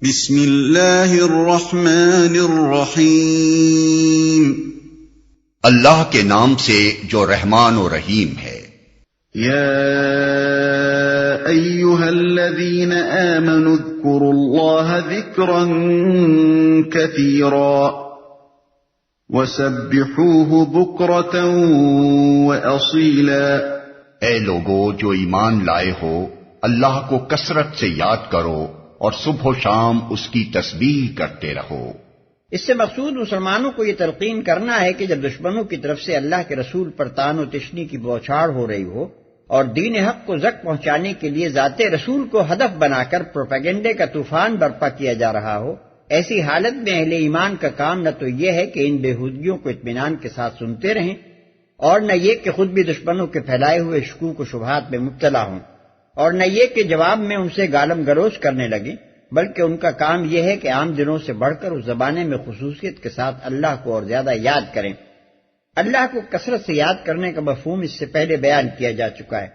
بسم اللہ الرحمن الرحیم، اللہ کے نام سے جو رحمان و رحیم ہے۔ یا ایھا الذین آمنوا اذکروا اللہ ذکرا کثیرا وسبحوہ بکرۃ وأصیلا۔ اے لوگو جو ایمان لائے ہو، اللہ کو کثرت سے یاد کرو اور صبح و شام اس کی تسبیح کرتے رہو۔ اس سے مقصود مسلمانوں کو یہ تلقین کرنا ہے کہ جب دشمنوں کی طرف سے اللہ کے رسول پر طعن و تشنی کی بوچھاڑ ہو رہی ہو اور دین حق کو زک پہنچانے کے لیے ذات رسول کو ہدف بنا کر پروپیگنڈے کا طوفان برپا کیا جا رہا ہو، ایسی حالت میں اہل ایمان کا کام نہ تو یہ ہے کہ ان بےہودگیوں کو اطمینان کے ساتھ سنتے رہیں، اور نہ یہ کہ خود بھی دشمنوں کے پھیلائے ہوئے شکوک و شبہات میں مبتلا ہوں، اور نہ یہ کہ جواب میں ان سے گالم گلوچ کرنے لگیں، بلکہ ان کا کام یہ ہے کہ عام دنوں سے بڑھ کر اس زمانے میں خصوصیت کے ساتھ اللہ کو اور زیادہ یاد کریں۔ اللہ کو کثرت سے یاد کرنے کا مفہوم اس سے پہلے بیان کیا جا چکا ہے۔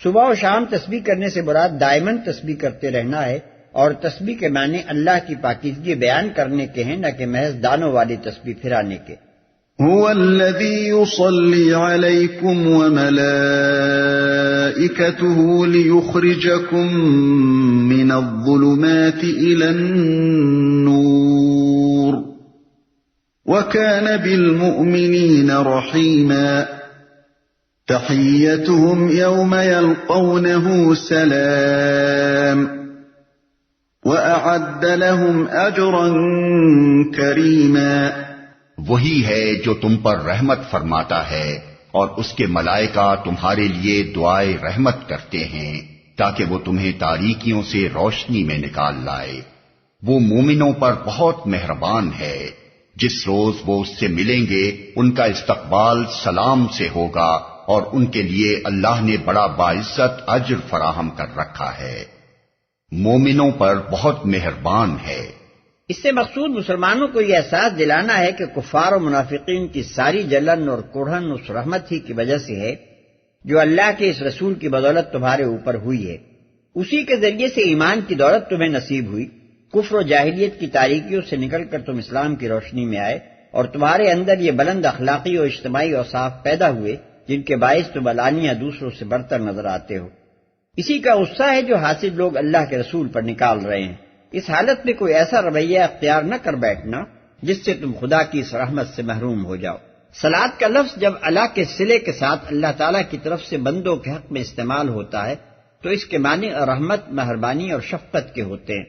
صبح و شام تسبیح کرنے سے مراد دائماً تسبیح کرتے رہنا ہے، اور تسبیح کے معنی اللہ کی پاکیزگی بیان کرنے کے ہیں، نہ کہ محض دانوں والی تسبیح پھرانے کے۔ هو الذی یصلی علیکم وملائکته لیخرجکم من الظلمات الى النور وکان بالمؤمنین رحیما۔ تحیتهم یوم یلقونه سلام وأعد لهم أجرا كريما۔ وہی ہے جو تم پر رحمت فرماتا ہے اور اس کے ملائکہ تمہارے لیے دعائے رحمت کرتے ہیں تاکہ وہ تمہیں تاریکیوں سے روشنی میں نکال لائے۔ وہ مومنوں پر بہت مہربان ہے۔ جس روز وہ اس سے ملیں گے ان کا استقبال سلام سے ہوگا، اور ان کے لیے اللہ نے بڑا باعزت اجر فراہم کر رکھا ہے۔ مومنوں پر بہت مہربان ہے۔ اس سے مقصود مسلمانوں کو یہ احساس دلانا ہے کہ کفار و منافقین کی ساری جلن اور کڑھن اس رحمت ہی کی وجہ سے ہے جو اللہ کے اس رسول کی بدولت تمہارے اوپر ہوئی ہے۔ اسی کے ذریعے سے ایمان کی دولت تمہیں نصیب ہوئی، کفر و جاہلیت کی تاریکیوں سے نکل کر تم اسلام کی روشنی میں آئے، اور تمہارے اندر یہ بلند اخلاقی اور اجتماعی اوصاف پیدا ہوئے جن کے باعث تم علانیہ دوسروں سے برتر نظر آتے ہو۔ اسی کا غصہ ہے جو حاصل لوگ اللہ کے رسول پر نکال رہے ہیں۔ اس حالت میں کوئی ایسا رویہ اختیار نہ کر بیٹھنا جس سے تم خدا کی اس رحمت سے محروم ہو جاؤ۔ صلاۃ کا لفظ جب اللہ کے صلے کے ساتھ اللہ تعالیٰ کی طرف سے بندوں کے حق میں استعمال ہوتا ہے تو اس کے معنی رحمت، مہربانی اور شفقت کے ہوتے ہیں،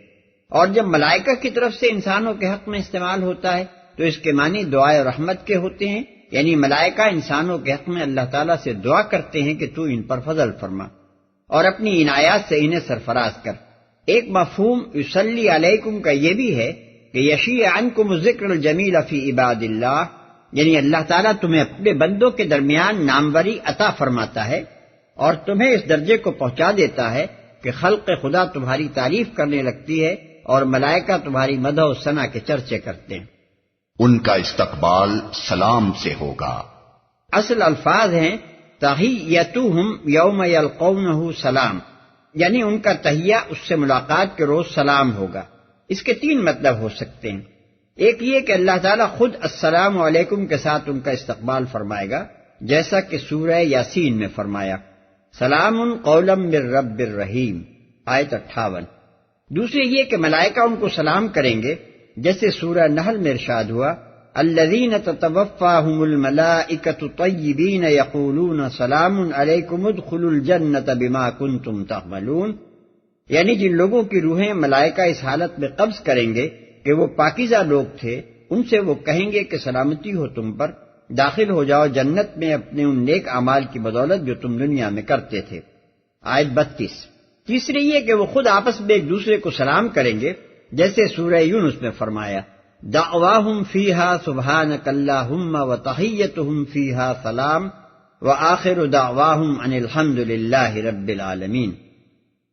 اور جب ملائکہ کی طرف سے انسانوں کے حق میں استعمال ہوتا ہے تو اس کے معنی دعائے رحمت کے ہوتے ہیں، یعنی ملائکہ انسانوں کے حق میں اللہ تعالیٰ سے دعا کرتے ہیں کہ تو ان پر فضل فرما اور اپنی عنایات سے انہیں سرفراز کر۔ ایک مفہوم یصلی علیکم کا یہ بھی ہے کہ یشیع عنکم الذکر الجمیل فی عباد اللہ، یعنی اللہ تعالیٰ تمہیں اپنے بندوں کے درمیان ناموری عطا فرماتا ہے اور تمہیں اس درجے کو پہنچا دیتا ہے کہ خلق خدا تمہاری تعریف کرنے لگتی ہے اور ملائکہ تمہاری مدح و ثنا کے چرچے کرتے ہیں۔ ان کا استقبال سلام سے ہوگا۔ اصل الفاظ ہیں تحیتہم یوم یلقونہ سلام، یعنی ان کا تحیہ اس سے ملاقات کے روز سلام ہوگا۔ اس کے تین مطلب ہو سکتے ہیں۔ ایک یہ کہ اللہ تعالیٰ خود السلام علیکم کے ساتھ ان کا استقبال فرمائے گا، جیسا کہ سورہ یاسین میں فرمایا سلام قولا من رب الرحیم، آیت 58۔ دوسرے یہ کہ ملائکہ ان کو سلام کریں گے، جیسے سورہ نحل میں ارشاد ہوا الذین تتوفاہم الملائکۃ طیبین یقولون سلام علیکم ادخلوا الجنۃ بما کنتم تعملون، یعنی جن لوگوں کی روحیں ملائکہ اس حالت میں قبض کریں گے کہ وہ پاکیزہ لوگ تھے، ان سے وہ کہیں گے کہ سلامتی ہو تم پر، داخل ہو جاؤ جنت میں اپنے ان نیک اعمال کی بدولت جو تم دنیا میں کرتے تھے، آیت 32۔ تیسرے یہ کہ وہ خود آپس میں ایک دوسرے کو سلام کریں گے، جیسے سورہ یونس میں فرمایا دعواہم فیہا سبحانک اللہم وتحیتہم فیہا سلام وآخر دعواہم ان الحمد للہ رب العالمین،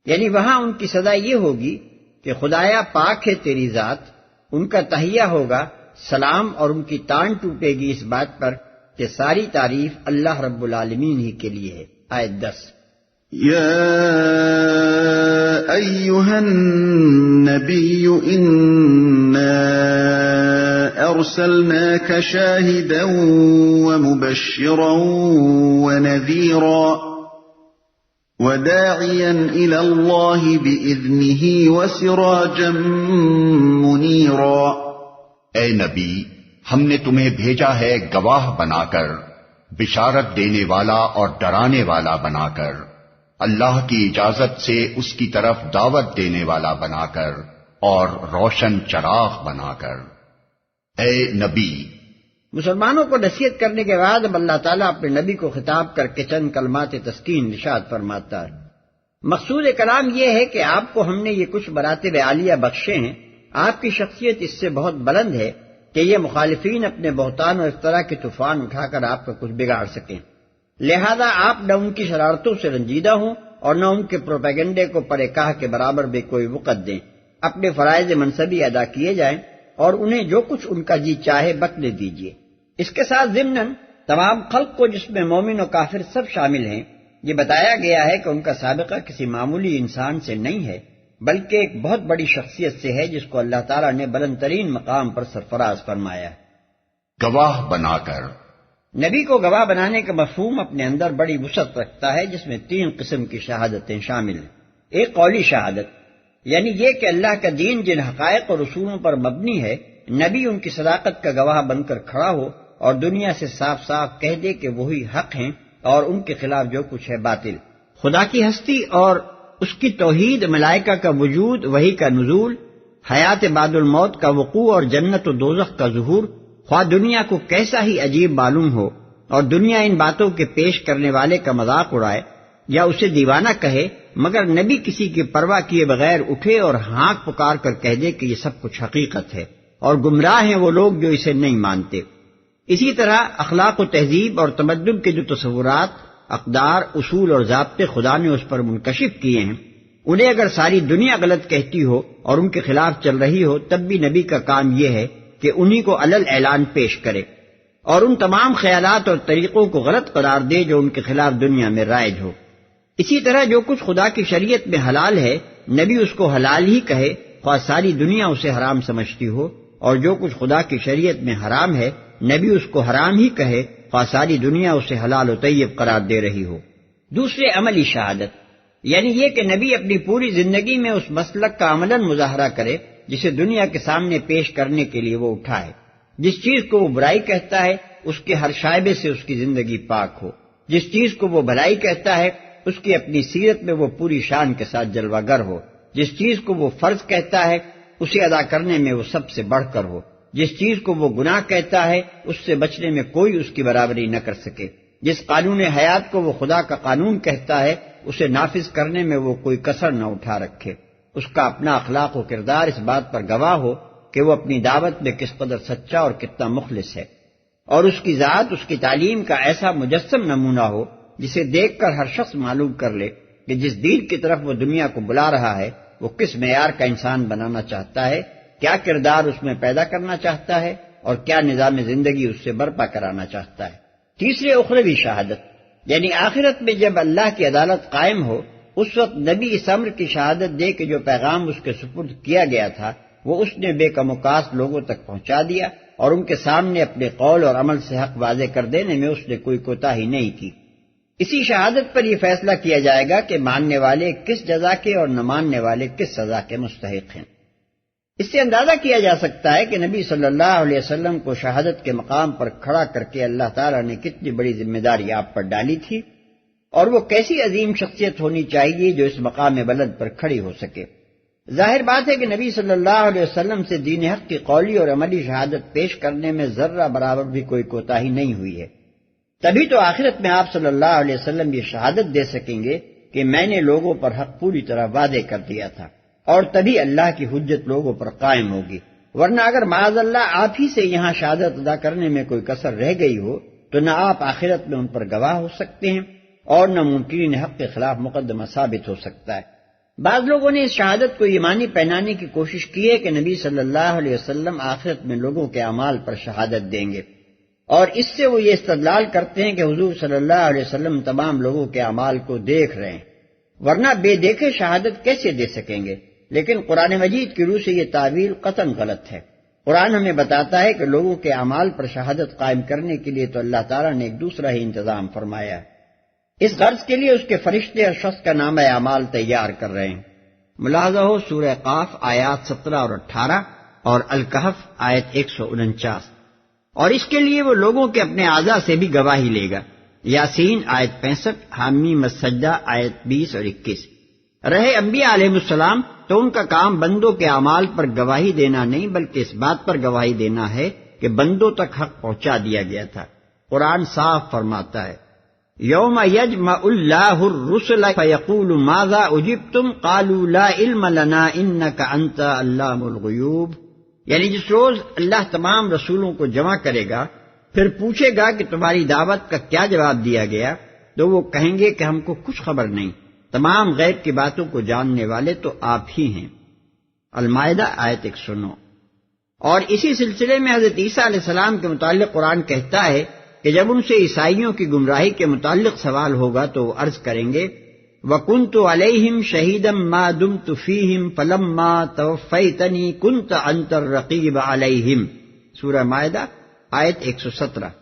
یعنی وہاں ان کی صدا یہ ہوگی کہ خدایا پاک ہے تیری ذات، ان کا تحیہ ہوگا سلام، اور ان کی تان ٹوٹے گی اس بات پر کہ ساری تعریف اللہ رب العالمین ہی کے لیے ہے، آیت 10۔ یا أيها النبي إنا أرسلناك شاهدا ومبشرا ونذيرا وداعيا إلى الله بإذنه وسراجا منيرا۔ اے نبی، ہم نے تمہیں بھیجا ہے گواہ بنا کر، بشارت دینے والا اور ڈرانے والا بنا کر، اللہ کی اجازت سے اس کی طرف دعوت دینے والا بنا کر، اور روشن چراغ بنا کر۔ اے نبی، مسلمانوں کو نصیحت کرنے کے بعد اب اللہ تعالیٰ اپنے نبی کو خطاب کر کے چند کلمات تسکین ارشاد فرماتا ہے۔ مقصود کلام یہ ہے کہ آپ کو ہم نے یہ کچھ مراتب عالیہ بخشے ہیں، آپ کی شخصیت اس سے بہت بلند ہے کہ یہ مخالفین اپنے بہتان اور افطرا کے طوفان اٹھا کر آپ کا کچھ بگاڑ سکیں، لہذا آپ نہ ان کی شرارتوں سے رنجیدہ ہوں اور نہ ان کے پروپیگنڈے کو پرے کاہ کے برابر بھی کوئی وقت دیں۔ اپنے فرائض منصبی ادا کیے جائیں اور انہیں جو کچھ ان کا جی چاہے بکنے دیجیے۔ اس کے ساتھ ضمناً تمام خلق کو، جس میں مومن و کافر سب شامل ہیں، یہ بتایا گیا ہے کہ ان کا سابقہ کسی معمولی انسان سے نہیں ہے بلکہ ایک بہت بڑی شخصیت سے ہے جس کو اللہ تعالیٰ نے بلند ترین مقام پر سرفراز فرمایا ہے۔ گواہ بنا کر، نبی کو گواہ بنانے کا مفہوم اپنے اندر بڑی وسعت رکھتا ہے، جس میں 3 قسم کی شہادتیں شامل ہیں۔ ایک قولی شہادت، یعنی یہ کہ اللہ کا دین جن حقائق اور اصولوں پر مبنی ہے، نبی ان کی صداقت کا گواہ بن کر کھڑا ہو اور دنیا سے صاف صاف کہہ دے کہ وہی حق ہیں اور ان کے خلاف جو کچھ ہے باطل۔ خدا کی ہستی اور اس کی توحید، ملائکہ کا وجود، وحی کا نزول، حیات بعد الموت کا وقوع اور جنت و دوزخ کا ظہور، خواہ دنیا کو کیسا ہی عجیب معلوم ہو اور دنیا ان باتوں کے پیش کرنے والے کا مذاق اڑائے یا اسے دیوانہ کہے، مگر نبی کسی کی پرواہ کیے بغیر اٹھے اور ہانک پکار کر کہہ دے کہ یہ سب کچھ حقیقت ہے، اور گمراہ ہیں وہ لوگ جو اسے نہیں مانتے۔ اسی طرح اخلاق و تہذیب اور تمدن کے جو تصورات، اقدار، اصول اور ضابطے خدا نے اس پر منکشف کیے ہیں، انہیں اگر ساری دنیا غلط کہتی ہو اور ان کے خلاف چل رہی ہو، تب بھی نبی کا کام یہ ہے کہ انہی کو علل اعلان پیش کرے اور ان تمام خیالات اور طریقوں کو غلط قرار دے جو ان کے خلاف دنیا میں رائج ہو۔ اسی طرح جو کچھ خدا کی شریعت میں حلال ہے، نبی اس کو حلال ہی کہے، خواہ ساری دنیا اسے حرام سمجھتی ہو، اور جو کچھ خدا کی شریعت میں حرام ہے، نبی اس کو حرام ہی کہے، خواہ ساری دنیا اسے حلال و طیب قرار دے رہی ہو۔ دوسرے عملی شہادت، یعنی یہ کہ نبی اپنی پوری زندگی میں اس مسلک کا عملاً مظاہرہ کرے جسے دنیا کے سامنے پیش کرنے کے لیے وہ اٹھا ہے۔ جس چیز کو وہ برائی کہتا ہے اس کے ہر شائبے سے اس کی زندگی پاک ہو، جس چیز کو وہ بھلائی کہتا ہے اس کی اپنی سیرت میں وہ پوری شان کے ساتھ جلوہ گر ہو، جس چیز کو وہ فرض کہتا ہے اسے ادا کرنے میں وہ سب سے بڑھ کر ہو، جس چیز کو وہ گناہ کہتا ہے اس سے بچنے میں کوئی اس کی برابری نہ کر سکے، جس قانون حیات کو وہ خدا کا قانون کہتا ہے اسے نافذ کرنے میں وہ کوئی کسر نہ اٹھا رکھے۔ اس کا اپنا اخلاق و کردار اس بات پر گواہ ہو کہ وہ اپنی دعوت میں کس قدر سچا اور کتنا مخلص ہے، اور اس کی ذات، اس کی تعلیم کا ایسا مجسم نمونہ ہو جسے دیکھ کر ہر شخص معلوم کر لے کہ جس دین کی طرف وہ دنیا کو بلا رہا ہے وہ کس معیار کا انسان بنانا چاہتا ہے، کیا کردار اس میں پیدا کرنا چاہتا ہے اور کیا نظام زندگی اس سے برپا کرانا چاہتا ہے۔ تیسرے اخروی شہادت، یعنی آخرت میں جب اللہ کی عدالت قائم ہو، اس وقت نبی اس امر کی شہادت دے کہ جو پیغام اس کے سپرد کیا گیا تھا وہ اس نے بے کم و کاست لوگوں تک پہنچا دیا، اور ان کے سامنے اپنے قول اور عمل سے حق واضح کر دینے میں اس نے کوئی کوتاہی نہیں کی۔ اسی شہادت پر یہ فیصلہ کیا جائے گا کہ ماننے والے کس جزا کے اور نہ ماننے والے کس سزا کے مستحق ہیں۔ اس سے اندازہ کیا جا سکتا ہے کہ نبی صلی اللہ علیہ وسلم کو شہادت کے مقام پر کھڑا کر کے اللہ تعالیٰ نے کتنی بڑی ذمہ داری آپ پر ڈالی تھی، اور وہ کیسی عظیم شخصیت ہونی چاہیے جو اس مقام بلند پر کھڑی ہو سکے۔ ظاہر بات ہے کہ نبی صلی اللہ علیہ وسلم سے دین حق کی قولی اور عملی شہادت پیش کرنے میں ذرہ برابر بھی کوئی کوتاہی نہیں ہوئی ہے، تبھی تو آخرت میں آپ صلی اللہ علیہ وسلم یہ شہادت دے سکیں گے کہ میں نے لوگوں پر حق پوری طرح واضح کر دیا تھا، اور تبھی اللہ کی حجت لوگوں پر قائم ہوگی۔ ورنہ اگر معاذ اللہ آپ ہی سے یہاں شہادت ادا کرنے میں کوئی کسر رہ گئی ہو تو نہ آپ آخرت میں ان پر گواہ ہو سکتے ہیں اور نہ منکرین حق کے خلاف مقدمہ ثابت ہو سکتا ہے۔ بعض لوگوں نے اس شہادت کو ایمانی پہنانے کی کوشش کی ہے کہ نبی صلی اللہ علیہ وسلم آخرت میں لوگوں کے اعمال پر شہادت دیں گے، اور اس سے وہ یہ استدلال کرتے ہیں کہ حضور صلی اللہ علیہ وسلم تمام لوگوں کے اعمال کو دیکھ رہے ہیں، ورنہ بے دیکھے شہادت کیسے دے سکیں گے؟ لیکن قرآن مجید کی روح سے یہ تعویل قطعاً غلط ہے۔ قرآن ہمیں بتاتا ہے کہ لوگوں کے اعمال پر شہادت قائم کرنے کے لیے تو اللہ تعالیٰ نے ایک دوسرا ہی انتظام فرمایا ہے۔ اس غرض کے لیے اس کے فرشتے اور شخص کا نامہ اعمال تیار کر رہے ہیں۔ ملاحظہ ہو سورہ قاف آیات 17 اور 18 اور الکہف آیت 149۔ اور اس کے لیے وہ لوگوں کے اپنے اعضاء سے بھی گواہی لے گا۔ یاسین آیت 65، حامیم السجدہ آیت 20 اور 21۔ رہے انبیاء علیہ السلام تو ان کا کام بندوں کے اعمال پر گواہی دینا نہیں بلکہ اس بات پر گواہی دینا ہے کہ بندوں تک حق پہنچا دیا گیا تھا۔ قرآن صاف فرماتا ہے یوم یجمع اللہ الرسل فیقول ماذا اجبتم قالوا لا علم لنا انک انت علام الغیوب، یعنی جس روز اللہ تمام رسولوں کو جمع کرے گا پھر پوچھے گا کہ تمہاری دعوت کا کیا جواب دیا گیا، تو وہ کہیں گے کہ ہم کو کچھ خبر نہیں، تمام غیب کی باتوں کو جاننے والے تو آپ ہی ہیں۔ المائدہ آیت 109۔ اور اسی سلسلے میں حضرت عیسیٰ علیہ السلام کے متعلق قرآن کہتا ہے کہ جب ان سے عیسائیوں کی گمراہی کے متعلق سوال ہوگا تو وہ عرض کریں گے وَكُنْتُ عَلَيْهِمْ شَهِيدًا مَا دُمْتُ فِيهِمْ فَلَمَّا تَوَفَّيْتَنِي كُنْتَ أَنْتَ الرَّقِيبَ عَلَيْهِمْ، سورہ مائدہ آیت 117۔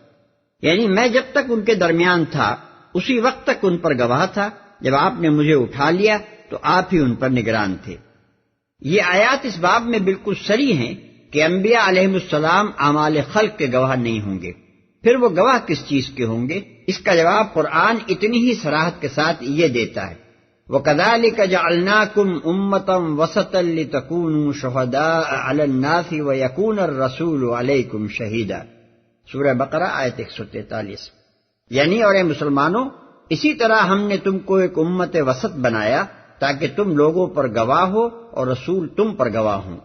یعنی میں جب تک ان کے درمیان تھا اسی وقت تک ان پر گواہ تھا، جب آپ نے مجھے اٹھا لیا تو آپ ہی ان پر نگران تھے۔ یہ آیات اس باب میں بالکل صریح ہیں کہ انبیاء علیہم السلام اعمال خلق کے گواہ نہیں ہوں گے، پھر وہ گواہ کس چیز کے ہوں گے؟ اس کا جواب قرآن اتنی ہی صراحت کے ساتھ یہ دیتا ہے وَكَذَلِكَ جَعَلْنَاكُمْ أُمَّةً وَسَطًا لِتَكُونُوا شُهَدَاءَ عَلَى النَّاسِ وَيَكُونَ الرَّسُولُ عَلَيْكُمْ شَهِيدًا، سورہ بقرہ آیت 143۔ یعنی اور اے مسلمانوں، اسی طرح ہم نے تم کو ایک امت وسط بنایا تاکہ تم لوگوں پر گواہ ہو اور رسول تم پر گواہ ہوں۔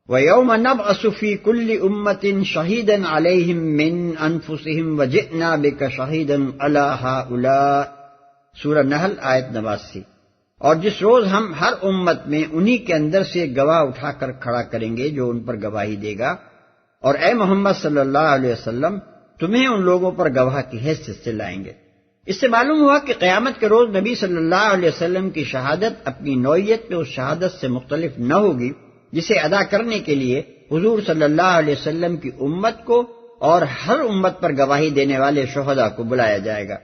وَيَوْمَ نَبْعَثُ فِي كُلِّ أُمَّةٍ شَهِيدًا عَلَيْهِمْ مِنْ أَنفُسِهِمْ وَجِئْنَا بِكَ شَهِيدًا عَلَى هَؤُلَاءِ، سورہ نحل آیت 89۔ اور جس روز ہم ہر امت میں انہی کے اندر سے ایک گواہ اٹھا کر کھڑا کریں گے جو ان پر گواہی دے گا، اور اے محمد صلی اللہ علیہ وسلم تمہیں ان لوگوں پر گواہ کی حیثیت سے لائیں گے۔ اس سے معلوم ہوا کہ قیامت کے روز نبی صلی اللہ علیہ وسلم کی شہادت اپنی نوعیت میں اس شہادت سے مختلف نہ ہوگی جسے ادا کرنے کے لیے حضور صلی اللہ علیہ وسلم کی امت کو اور ہر امت پر گواہی دینے والے شہداء کو بلایا جائے گا۔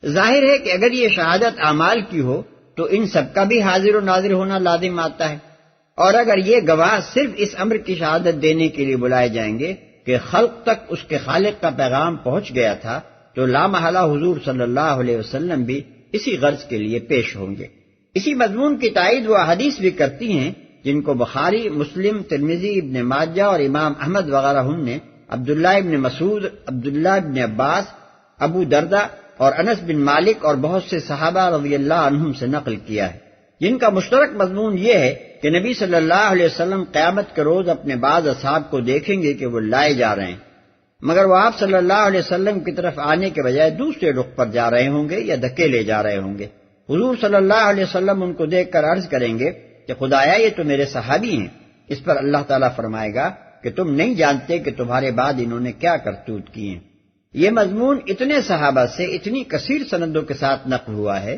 ظاہر ہے کہ اگر یہ شہادت اعمال کی ہو تو ان سب کا بھی حاضر و ناظر ہونا لازم آتا ہے، اور اگر یہ گواہ صرف اس امر کی شہادت دینے کے لیے بلائے جائیں گے کہ خلق تک اس کے خالق کا پیغام پہنچ گیا تھا تو لامحالہ حضور صلی اللہ علیہ وسلم بھی اسی غرض کے لیے پیش ہوں گے۔ اسی مضمون کی تائید وہ احادیث بھی کرتی ہیں جن کو بخاری، مسلم، ترمذی، ابن ماجہ اور امام احمد وغیرہ نے عبداللہ ابن مسعود، عبداللہ ابن عباس، ابو دردہ اور انس بن مالک اور بہت سے صحابہ رضی اللہ عنہم سے نقل کیا ہے، جن کا مشترک مضمون یہ ہے کہ نبی صلی اللہ علیہ وسلم قیامت کے روز اپنے بعض اصحاب کو دیکھیں گے کہ وہ لائے جا رہے ہیں، مگر وہ آپ صلی اللہ علیہ وسلم کی طرف آنے کے بجائے دوسرے رخ پر جا رہے ہوں گے یا دھکے لے جا رہے ہوں گے۔ حضور صلی اللہ علیہ وسلم ان کو دیکھ کر عرض کریں گے کہ خدایا یہ تو میرے صحابی ہیں۔ اس پر اللہ تعالیٰ فرمائے گا کہ تم نہیں جانتے کہ تمہارے بعد انہوں نے کیا کرتوت کی ہیں۔ یہ مضمون اتنے صحابہ سے اتنی کثیر سندوں کے ساتھ نقل ہوا ہے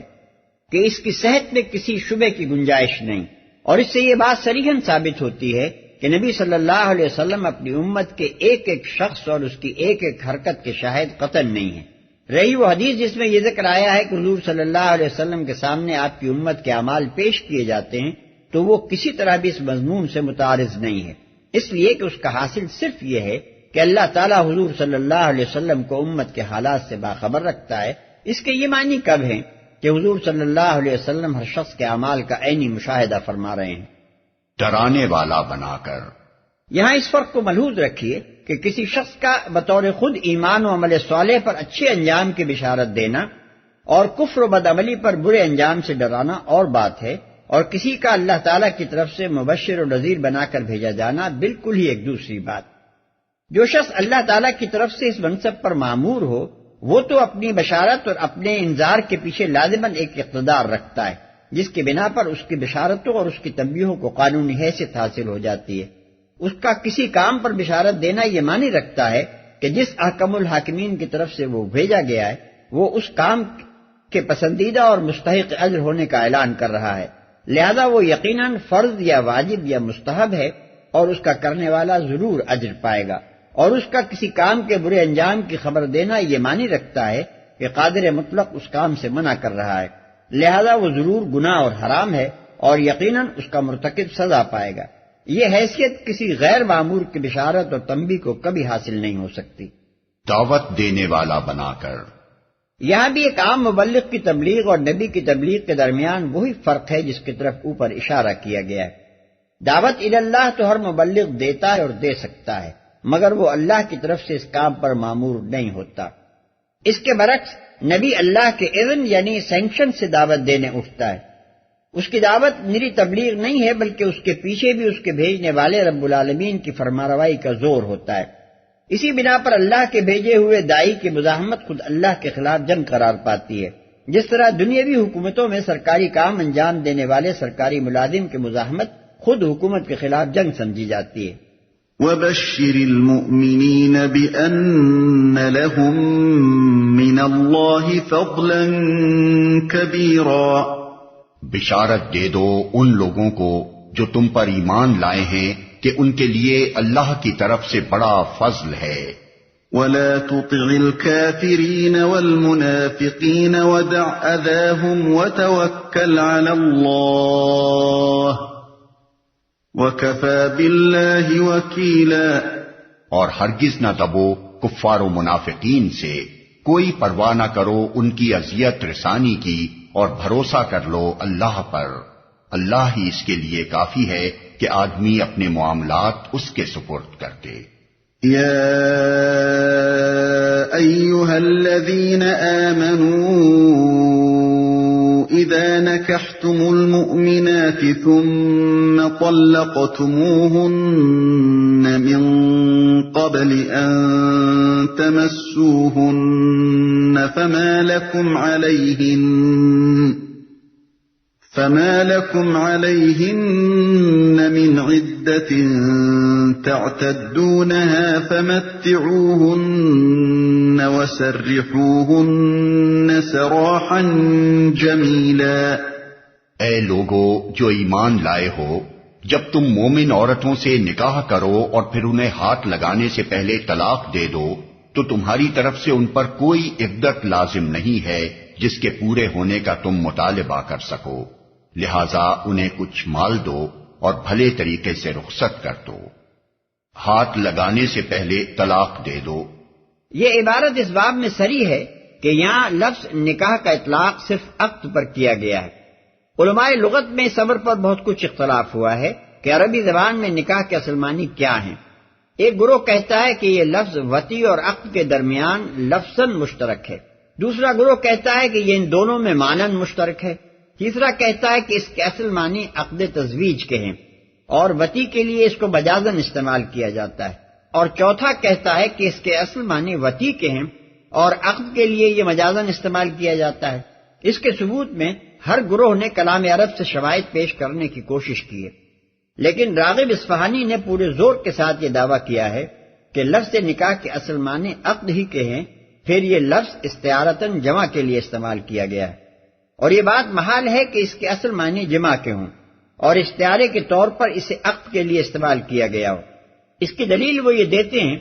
کہ اس کی صحت میں کسی شبے کی گنجائش نہیں، اور اس سے یہ بات صریحاً ثابت ہوتی ہے کہ نبی صلی اللہ علیہ وسلم اپنی امت کے ایک ایک شخص اور اس کی ایک ایک حرکت کے شاہد قطعاً نہیں ہیں۔ رہی وہ حدیث جس میں یہ ذکر آیا ہے کہ حضور صلی اللہ علیہ وسلم کے سامنے آپ کی امت کے اعمال پیش کیے جاتے ہیں، تو وہ کسی طرح بھی اس مضمون سے متعارض نہیں ہے، اس لیے کہ اس کا حاصل صرف یہ ہے کہ اللہ تعالیٰ حضور صلی اللہ علیہ وسلم کو امت کے حالات سے باخبر رکھتا ہے۔ اس کے یہ معنی کب ہیں کہ حضور صلی اللہ علیہ وسلم ہر شخص کے اعمال کا عینی مشاہدہ فرما رہے ہیں، ڈرانے والا بنا کر۔ یہاں اس فرق کو ملحوظ رکھیے کہ کسی شخص کا بطور خود ایمان و عمل صالح پر اچھے انجام کی بشارت دینا اور کفر و بدعملی پر برے انجام سے ڈرانا اور بات ہے، اور کسی کا اللہ تعالیٰ کی طرف سے مبشر و نذیر بنا کر بھیجا جانا بالکل ہی ایک دوسری بات۔ جو شخص اللہ تعالیٰ کی طرف سے اس منصب پر معمور ہو وہ تو اپنی بشارت اور اپنے انذار کے پیچھے لازماً ایک اقتدار رکھتا ہے جس کی بنا پر اس کی بشارتوں اور اس کی تنبیہوں کو قانونی حیثیت حاصل ہو جاتی ہے۔ اس کا کسی کام پر بشارت دینا یہ معنی رکھتا ہے کہ جس احکم الحاکمین کی طرف سے وہ بھیجا گیا ہے وہ اس کام کے پسندیدہ اور مستحق اجر ہونے کا اعلان کر رہا ہے، لہذا وہ یقیناً فرض یا واجب یا مستحب ہے اور اس کا کرنے والا ضرور اجر پائے گا، اور اس کا کسی کام کے برے انجام کی خبر دینا یہ معنی رکھتا ہے کہ قادر مطلق اس کام سے منع کر رہا ہے، لہذا وہ ضرور گناہ اور حرام ہے اور یقیناً اس کا مرتکب سزا پائے گا۔ یہ حیثیت کسی غیر معمور کی بشارت اور تنبیہ کو کبھی حاصل نہیں ہو سکتی۔ دعوت دینے والا بنا کر، یہاں بھی ایک عام مبلغ کی تبلیغ اور نبی کی تبلیغ کے درمیان وہی فرق ہے جس کی طرف اوپر اشارہ کیا گیا ہے۔ دعوت اللہ تو ہر مبلغ دیتا ہے اور دے سکتا ہے، مگر وہ اللہ کی طرف سے اس کام پر مامور نہیں ہوتا۔ اس کے برعکس نبی اللہ کے اذن یعنی سینکشن سے دعوت دینے اٹھتا ہے۔ اس کی دعوت نری تبلیغ نہیں ہے، بلکہ اس کے پیچھے بھی اس کے بھیجنے والے رب العالمین کی فرمانروائی کا زور ہوتا ہے۔ اسی بنا پر اللہ کے بھیجے ہوئے داعی کی مزاحمت خود اللہ کے خلاف جنگ قرار پاتی ہے، جس طرح دنیاوی حکومتوں میں سرکاری کام انجام دینے والے سرکاری ملازم کی مزاحمت خود حکومت کے خلاف جنگ سمجھی جاتی ہے۔ وَبَشِّرِ الْمُؤْمِنِينَ بِأَنَّ لَهُم مِّنَ اللَّهِ فَضْلًا كَبِيرًا، بشارت دے دو ان لوگوں کو جو تم پر ایمان لائے ہیں کہ ان کے لیے اللہ کی طرف سے بڑا فضل ہے۔ وَلَا تُطِعِ الْكَافِرِينَ وَالْمُنَافِقِينَ وَدَعْ أَذَاهُمْ وَتَوَكَّلْ عَلَى اللَّهِ وَكَفَى بِاللَّهِ وَكِيلًا، اور ہرگز نہ دبو کفار و منافقین سے، کوئی پرواہ نہ کرو ان کی اذیت رسانی کی، اور بھروسہ کر لو اللہ پر، اللہ ہی اس کے لیے کافی ہے کہ آدمی اپنے معاملات اس کے سپرد کر دے۔ یا ایھا الذین آمنوا اذا نکحتم المؤمنات ثم طلقتموهن من قبل ان تمسوهن فما لكم عليهن من عدة تعتدونها فمتعوهن وسرحوهن سراحا جميلا۔ اے لوگو جو ایمان لائے ہو، جب تم مومن عورتوں سے نکاح کرو اور پھر انہیں ہاتھ لگانے سے پہلے طلاق دے دو تو تمہاری طرف سے ان پر کوئی عدت لازم نہیں ہے جس کے پورے ہونے کا تم مطالبہ کر سکو، لہذا انہیں کچھ مال دو اور بھلے طریقے سے رخصت کر دو، ہاتھ لگانے سے پہلے طلاق دے دو۔ یہ عبارت اس باب میں صریح ہے کہ یہاں لفظ نکاح کا اطلاق صرف عقد پر کیا گیا ہے۔ علماء لغت میں اس امر پر بہت کچھ اختلاف ہوا ہے کہ عربی زبان میں نکاح کے اصل معنی کیا ہیں۔ ایک گروہ کہتا ہے کہ یہ لفظ وطی اور عقد کے درمیان لفظاً مشترک ہے، دوسرا گروہ کہتا ہے کہ یہ ان دونوں میں معناً مشترک ہے، تیسرا کہتا ہے کہ اس کے اصل معنی عقد تزویج کے ہیں اور وطی کے لیے اس کو مجازاً استعمال کیا جاتا ہے، اور چوتھا کہتا ہے کہ اس کے اصل معنی وطی کے ہیں اور عقد کے لیے یہ مجازاً استعمال کیا جاتا ہے۔ اس کے ثبوت میں ہر گروہ نے کلام عرب سے شواہد پیش کرنے کی کوشش کی ہے، لیکن راغب اصفہانی نے پورے زور کے ساتھ یہ دعویٰ کیا ہے کہ لفظ نکاح کے اصل معنی عقد ہی کے ہیں، پھر یہ لفظ استعارتاً جمع کے لیے استعمال کیا گیا ہے، اور یہ بات محال ہے کہ اس کے اصل معنی جمع کے ہوں اور استعارے کے طور پر اسے عقد کے لیے استعمال کیا گیا ہو۔ اس کی دلیل وہ یہ دیتے ہیں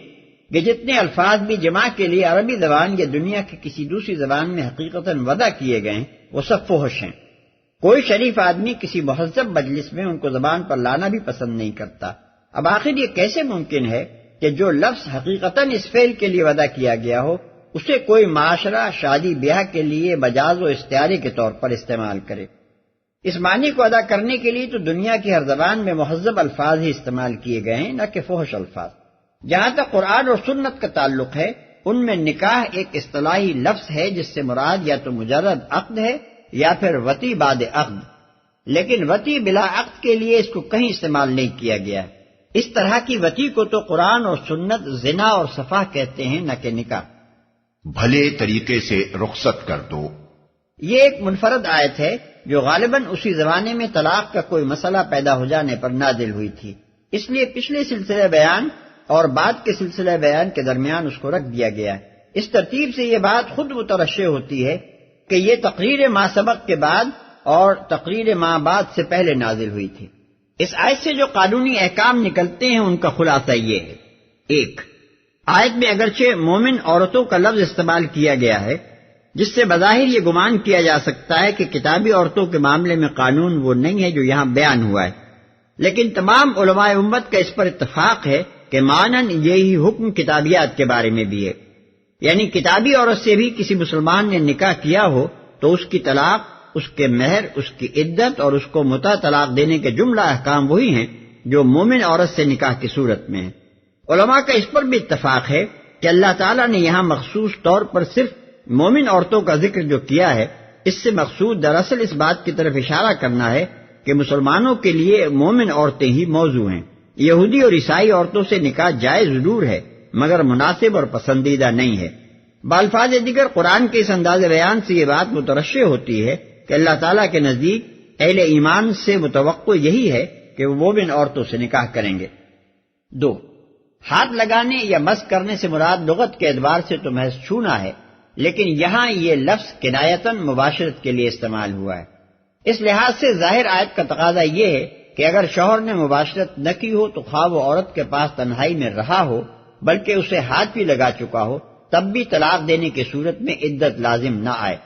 کہ جتنے الفاظ بھی جمع کے لیے عربی زبان یا دنیا کی کسی دوسری زبان میں حقیقتاً وضع کیے گئے ہیں وہ سب فحش ہیں۔ کوئی شریف آدمی کسی مہذب مجلس میں ان کو زبان پر لانا بھی پسند نہیں کرتا۔ اب آخر یہ کیسے ممکن ہے کہ جو لفظ حقیقتاً اس فعل کے لیے وضع کیا گیا ہو اسے کوئی معاشرہ شادی بیاہ کے لیے مجاز و استعارے کے طور پر استعمال کرے؟ اس معنی کو ادا کرنے کے لیے تو دنیا کی ہر زبان میں مہذب الفاظ ہی استعمال کیے گئے ہیں، نہ کہ فحش الفاظ۔ جہاں تک قرآن اور سنت کا تعلق ہے ان میں نکاح ایک اصطلاحی لفظ ہے جس سے مراد یا تو مجرد عقد ہے یا پھر وطی بعد عقد، لیکن وطی بلا عقد کے لیے اس کو کہیں استعمال نہیں کیا گیا۔ اس طرح کی وطی کو تو قرآن اور سنت زنا اور صفاح کہتے ہیں، نہ کہ نکاح۔ بھلے طریقے سے رخصت کر دو، یہ ایک منفرد آیت ہے جو غالباً اسی زمانے میں طلاق کا کوئی مسئلہ پیدا ہو جانے پر نازل ہوئی تھی، اس لیے پچھلے سلسلہ بیان اور بعد کے سلسلہ بیان کے درمیان اس کو رکھ دیا گیا ہے۔ اس ترتیب سے یہ بات خود مترشح ہوتی ہے کہ یہ تقریر ما سبق کے بعد اور تقریر ما بعد سے پہلے نازل ہوئی تھی۔ اس آیت سے جو قانونی احکام نکلتے ہیں ان کا خلاصہ یہ ہے: 1. آیت میں اگرچہ مومن عورتوں کا لفظ استعمال کیا گیا ہے، جس سے بظاہر یہ گمان کیا جا سکتا ہے کہ کتابی عورتوں کے معاملے میں قانون وہ نہیں ہے جو یہاں بیان ہوا ہے، لیکن تمام علماء امت کا اس پر اتفاق ہے کہ مانن یہی حکم کتابیات کے بارے میں بھی ہے، یعنی کتابی عورت سے بھی کسی مسلمان نے نکاح کیا ہو تو اس کی طلاق، اس کے مہر، اس کی عدت اور اس کو متع طلاق دینے کے جملہ احکام وہی ہیں جو مومن عورت سے نکاح کی صورت میں ہیں۔ علماء کا اس پر بھی اتفاق ہے کہ اللہ تعالیٰ نے یہاں مخصوص طور پر صرف مومن عورتوں کا ذکر جو کیا ہے، اس سے مقصود دراصل اس بات کی طرف اشارہ کرنا ہے کہ مسلمانوں کے لیے مومن عورتیں ہی موضوع ہیں۔ یہودی اور عیسائی عورتوں سے نکاح جائز ضرور ہے مگر مناسب اور پسندیدہ نہیں ہے۔ بالفاظ دیگر قرآن کے اس انداز بیان سے یہ بات مترشح ہوتی ہے کہ اللہ تعالیٰ کے نزدیک اہل ایمان سے متوقع یہی ہے کہ وہ مومن عورتوں سے نکاح کریں گے۔ 2. ہاتھ لگانے یا مس کرنے سے مراد لغت کے اعتبار سے تو محض چھونا ہے، لیکن یہاں یہ لفظ کنایتاً مباشرت کے لیے استعمال ہوا ہے۔ اس لحاظ سے ظاہر آیت کا تقاضا یہ ہے کہ اگر شوہر نے مباشرت نہ کی ہو تو خواہ وہ عورت کے پاس تنہائی میں رہا ہو بلکہ اسے ہاتھ بھی لگا چکا ہو تب بھی طلاق دینے کی صورت میں عدت لازم نہ آئے۔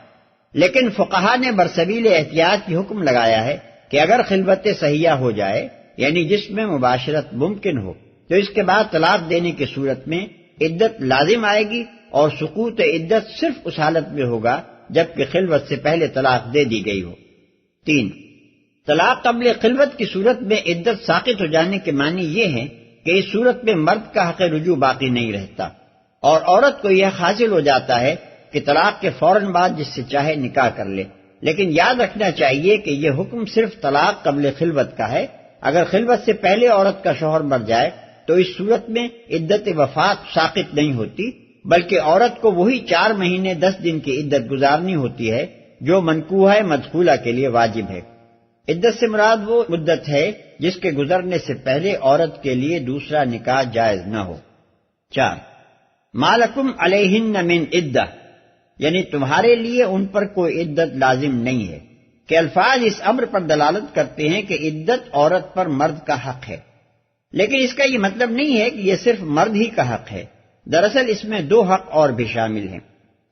لیکن فقہا نے برسبیل احتیاط کی حکم لگایا ہے کہ اگر خلوت صحیحہ ہو جائے یعنی جس میں مباشرت ممکن ہو تو اس کے بعد طلاق دینے کی صورت میں عدت لازم آئے گی اور سقوط عدت صرف اس حالت میں ہوگا جبکہ خلوت سے پہلے طلاق دے دی گئی ہو۔ 3. طلاق قبل خلوت کی صورت میں عدت ساقط ہو جانے کے معنی یہ ہے کہ اس صورت میں مرد کا حق رجوع باقی نہیں رہتا اور عورت کو یہ حاصل ہو جاتا ہے کہ طلاق کے فوراً بعد جس سے چاہے نکاح کر لے۔ لیکن یاد رکھنا چاہیے کہ یہ حکم صرف طلاق قبل خلوت کا ہے۔ اگر خلوت سے پہلے عورت کا شوہر مر جائے تو اس صورت میں عدت وفات ساقط نہیں ہوتی بلکہ عورت کو وہی 4 مہینے 10 دن کی عدت گزارنی ہوتی ہے جو منکوحہ مدخولہ کے لیے واجب ہے۔ عدت سے مراد وہ مدت ہے جس کے گزرنے سے پہلے عورت کے لیے دوسرا نکاح جائز نہ ہو۔ 4. ما لکم علیہن من عدہ، یعنی تمہارے لیے ان پر کوئی عدت لازم نہیں ہے، کہ الفاظ اس امر پر دلالت کرتے ہیں کہ عدت عورت پر مرد کا حق ہے، لیکن اس کا یہ مطلب نہیں ہے کہ یہ صرف مرد ہی کا حق ہے۔ دراصل اس میں 2 حق اور بھی شامل ہیں،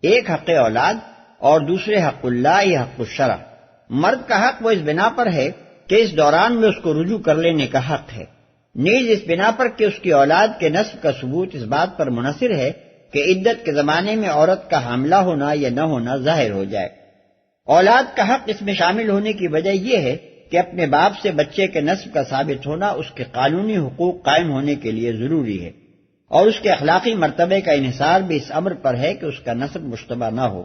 ایک حق اولاد اور دوسرے حق اللہ یا حق الشرع۔ مرد کا حق وہ اس بنا پر ہے کہ اس دوران میں اس کو رجوع کر لینے کا حق ہے، نیز اس بنا پر کہ اس کی اولاد کے نسب کا ثبوت اس بات پر منحصر ہے کہ عدت کے زمانے میں عورت کا حاملہ ہونا یا نہ ہونا ظاہر ہو جائے۔ اولاد کا حق اس میں شامل ہونے کی وجہ یہ ہے کہ اپنے باپ سے بچے کے نسب کا ثابت ہونا اس کے قانونی حقوق قائم ہونے کے لیے ضروری ہے، اور اس کے اخلاقی مرتبے کا انحصار بھی اس امر پر ہے کہ اس کا نسب مشتبہ نہ ہو۔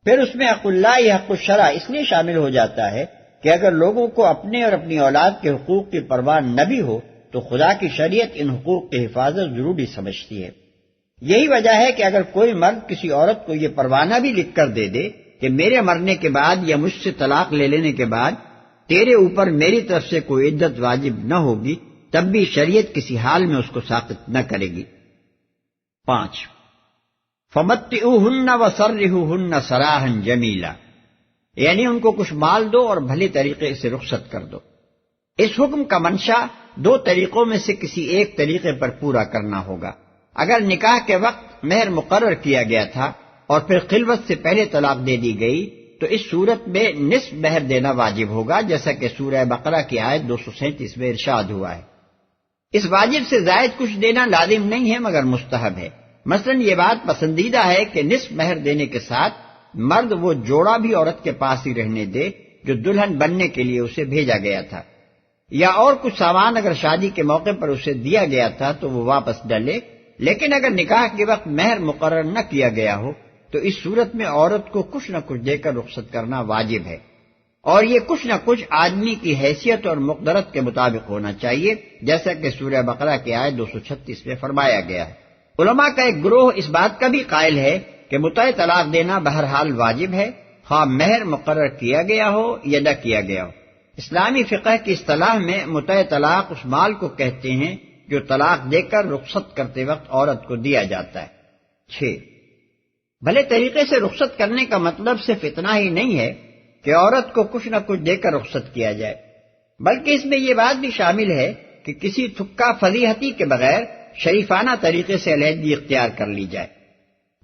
پھر اس میں حق اللہ یا حق الشرع اس لیے شامل ہو جاتا ہے کہ اگر لوگوں کو اپنے اور اپنی اولاد کے حقوق کی پرواہ نہ بھی ہو تو خدا کی شریعت ان حقوق کی حفاظت ضروری سمجھتی ہے۔ یہی وجہ ہے کہ اگر کوئی مرد کسی عورت کو یہ پروانہ بھی لکھ کر دے دے کہ میرے مرنے کے بعد یا مجھ سے طلاق لے لینے کے بعد تیرے اوپر میری طرف سے کوئی عدت واجب نہ ہوگی تب بھی شریعت کسی حال میں اس کو ساقط نہ کرے گی۔ 5. فَمَتِّعُوهُنَّ وَسَرِّحُوهُنَّ سَرَاحًا جَمِيلًا، یعنی ان کو کچھ مال دو اور بھلی طریقے سے رخصت کر دو۔ اس حکم کا منشا 2 طریقوں میں سے کسی ایک طریقے پر پورا کرنا ہوگا۔ اگر نکاح کے وقت مہر مقرر کیا گیا تھا اور پھر خلوت سے پہلے طلاق دے دی گئی تو اس صورت میں نصف مہر دینا واجب ہوگا، جیسا کہ سورہ بقرہ کی آیت 237 میں ارشاد ہوا ہے۔ اس واجب سے زائد کچھ دینا لازم نہیں ہے مگر مستحب ہے۔ مثلا یہ بات پسندیدہ ہے کہ نصف مہر دینے کے ساتھ مرد وہ جوڑا بھی عورت کے پاس ہی رہنے دے جو دلہن بننے کے لیے اسے بھیجا گیا تھا، یا اور کچھ سامان اگر شادی کے موقع پر اسے دیا گیا تھا تو وہ واپس ڈالے۔ لیکن اگر نکاح کے وقت مہر مقرر نہ کیا گیا ہو تو اس صورت میں عورت کو کچھ نہ کچھ دے کر رخصت کرنا واجب ہے، اور یہ کچھ نہ کچھ آدمی کی حیثیت اور مقدرت کے مطابق ہونا چاہیے، جیسا کہ سورہ بقرہ کی آیت 236 میں فرمایا گیا ہے۔ علماء کا ایک گروہ اس بات کا بھی قائل ہے کہ متع طلاق دینا بہرحال واجب ہے، خواہ مہر مقرر کیا گیا ہو یا نہ کیا گیا ہو۔ اسلامی فقہ کی اصطلاح میں متع طلاق اس مال کو کہتے ہیں جو طلاق دے کر رخصت کرتے وقت عورت کو دیا جاتا ہے۔ 6. بھلے طریقے سے رخصت کرنے کا مطلب صرف اتنا ہی نہیں ہے کہ عورت کو کچھ نہ کچھ دے کر رخصت کیا جائے، بلکہ اس میں یہ بات بھی شامل ہے کہ کسی تھکا فضیحتی کے بغیر شریفانہ طریقے سے علیحدگی اختیار کر لی جائے۔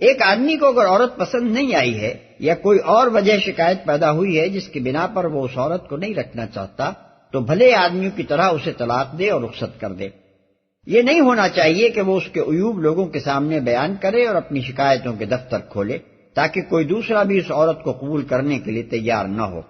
ایک آدمی کو اگر عورت پسند نہیں آئی ہے یا کوئی اور وجہ شکایت پیدا ہوئی ہے جس کی بنا پر وہ اس عورت کو نہیں رکھنا چاہتا، تو بھلے آدمیوں کی طرح اسے طلاق دے اور رخصت کر دے۔ یہ نہیں ہونا چاہیے کہ وہ اس کے عیوب لوگوں کے سامنے بیان کرے اور اپنی شکایتوں کے دفتر کھولے تاکہ کوئی دوسرا بھی اس عورت کو قبول کرنے کے لیے تیار نہ ہو۔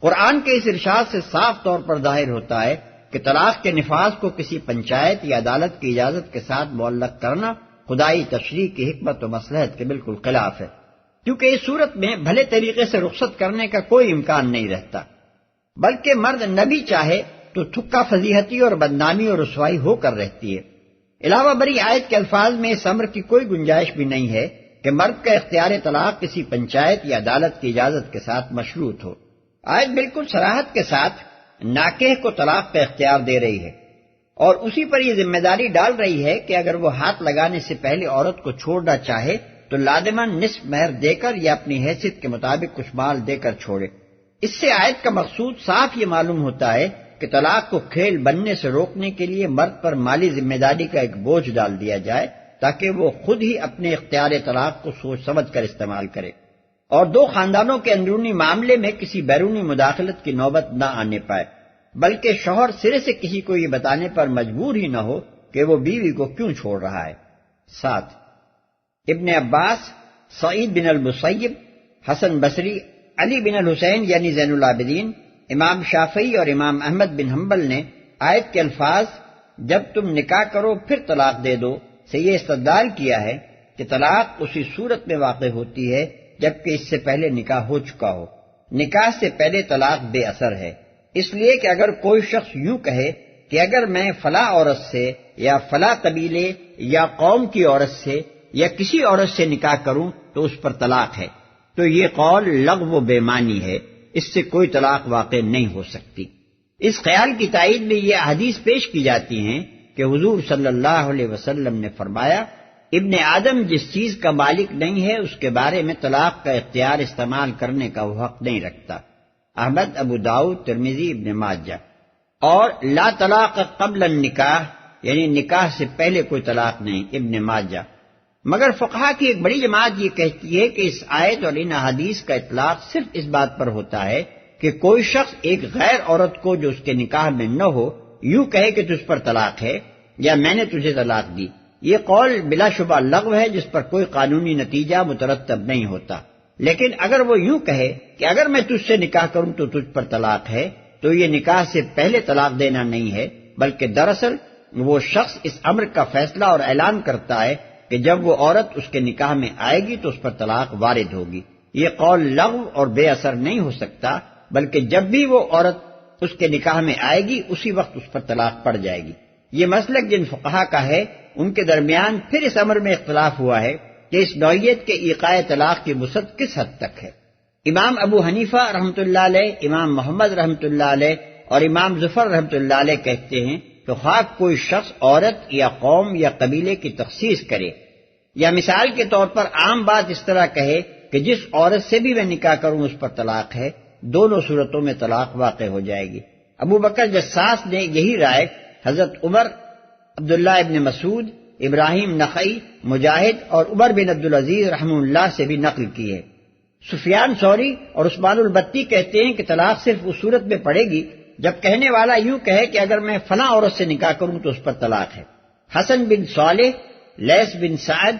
قرآن کے اس ارشاد سے صاف طور پر ظاہر ہوتا ہے کہ طلاق کے نفاذ کو کسی پنچایت یا عدالت کی اجازت کے ساتھ معلق کرنا خدائی تشریع کی حکمت و مصلحت کے بالکل خلاف ہے، کیونکہ اس صورت میں بھلے طریقے سے رخصت کرنے کا کوئی امکان نہیں رہتا، بلکہ مرد نہ بھی چاہے تو تھکا فضیحتی اور بدنامی اور رسوائی ہو کر رہتی ہے۔ علاوہ بری آیت کے الفاظ میں اس امر کی کوئی گنجائش بھی نہیں ہے کہ مرد کا اختیار طلاق کسی پنچایت یا عدالت کی اجازت کے ساتھ مشروط ہو۔ آیت بالکل صراحت کے ساتھ ناکہ کو طلاق کا اختیار دے رہی ہے اور اسی پر یہ ذمہ داری ڈال رہی ہے کہ اگر وہ ہاتھ لگانے سے پہلے عورت کو چھوڑنا چاہے تو لازماً نصف مہر دے کر یا اپنی حیثیت کے مطابق کچھ مال دے کر چھوڑے۔ اس سے آیت کا مقصود صاف یہ معلوم ہوتا ہے کہ طلاق کو کھیل بننے سے روکنے کے لیے مرد پر مالی ذمہ داری کا ایک بوجھ ڈال دیا جائے تاکہ وہ خود ہی اپنے اختیار طلاق کو سوچ سمجھ کر استعمال کرے اور دو خاندانوں کے اندرونی معاملے میں کسی بیرونی مداخلت کی نوبت نہ آنے پائے، بلکہ شوہر سرے سے کسی کو یہ بتانے پر مجبور ہی نہ ہو کہ وہ بیوی کو کیوں چھوڑ رہا ہے۔ 7 ابن عباس، سعید بن المسیب، حسن بصری، علی بن الحسین یعنی زین العابدین، امام شافعی اور امام احمد بن حنبل نے آیت کے الفاظ جب تم نکاح کرو پھر طلاق دے دو سے یہ استدلال کیا ہے کہ طلاق اسی صورت میں واقع ہوتی ہے جبکہ اس سے پہلے نکاح ہو چکا ہو۔ نکاح سے پہلے طلاق بے اثر ہے، اس لیے کہ اگر کوئی شخص یوں کہے کہ اگر میں فلاں عورت سے یا فلاں قبیلے یا قوم کی عورت سے یا کسی عورت سے نکاح کروں تو اس پر طلاق ہے، تو یہ قول لغو و بے معنی ہے، اس سے کوئی طلاق واقع نہیں ہو سکتی۔ اس خیال کی تائید میں یہ حدیث پیش کی جاتی ہیں کہ حضور صلی اللہ علیہ وسلم نے فرمایا ابن آدم جس چیز کا مالک نہیں ہے اس کے بارے میں طلاق کا اختیار استعمال کرنے کا وہ حق نہیں رکھتا۔ احمد، ابو داؤد، ترمذی، ابن ماجہ۔ اور لا طلاق قبل النکاح یعنی نکاح سے پہلے کوئی طلاق نہیں، ابن ماجہ۔ مگر فقہا کی ایک بڑی جماعت یہ کہتی ہے کہ اس آیت اور ان احادیث کا اطلاق صرف اس بات پر ہوتا ہے کہ کوئی شخص ایک غیر عورت کو جو اس کے نکاح میں نہ ہو یوں کہے کہ تجھ پر طلاق ہے یا میں نے تجھے طلاق دی۔ یہ قول بلا شبہ لغو ہے جس پر کوئی قانونی نتیجہ مترتب نہیں ہوتا، لیکن اگر وہ یوں کہے کہ اگر میں تجھ سے نکاح کروں تو تجھ پر طلاق ہے تو یہ نکاح سے پہلے طلاق دینا نہیں ہے، بلکہ دراصل وہ شخص اس امر کا فیصلہ اور اعلان کرتا ہے کہ جب وہ عورت اس کے نکاح میں آئے گی تو اس پر طلاق وارد ہوگی۔ یہ قول لغو اور بے اثر نہیں ہو سکتا، بلکہ جب بھی وہ عورت اس کے نکاح میں آئے گی اسی وقت اس پر طلاق پڑ جائے گی۔ یہ مسلک جن فقہا کا ہے ان کے درمیان پھر اس امر میں اختلاف ہوا ہے کہ اس نوعیت کے ایقاع طلاق کی وسعت کس حد تک ہے۔ امام ابو حنیفہ رحمۃ اللہ علیہ، امام محمد رحمۃ اللہ علیہ اور امام ظفر رحمۃ اللہ علیہ کہتے ہیں کہ خواہ کوئی شخص عورت یا قوم یا قبیلے کی تخصیص کرے یا مثال کے طور پر عام بات اس طرح کہے کہ جس عورت سے بھی میں نکاح کروں اس پر طلاق ہے، دونوں صورتوں میں طلاق واقع ہو جائے گی۔ ابو بکر جساس نے یہی رائے حضرت عمر، عبداللہ ابن مسعود، ابراہیم نخعی، مجاہد اور عمر بن عبدالعزیز رحمہ اللہ سے بھی نقل کی ہے۔ سفیان ثوری اور عثمان البتی کہتے ہیں کہ طلاق صرف اس صورت میں پڑے گی جب کہنے والا یوں کہے کہ اگر میں فلاں عورت سے نکاح کروں تو اس پر طلاق ہے۔ حسن بن صالح، لیث بن سعد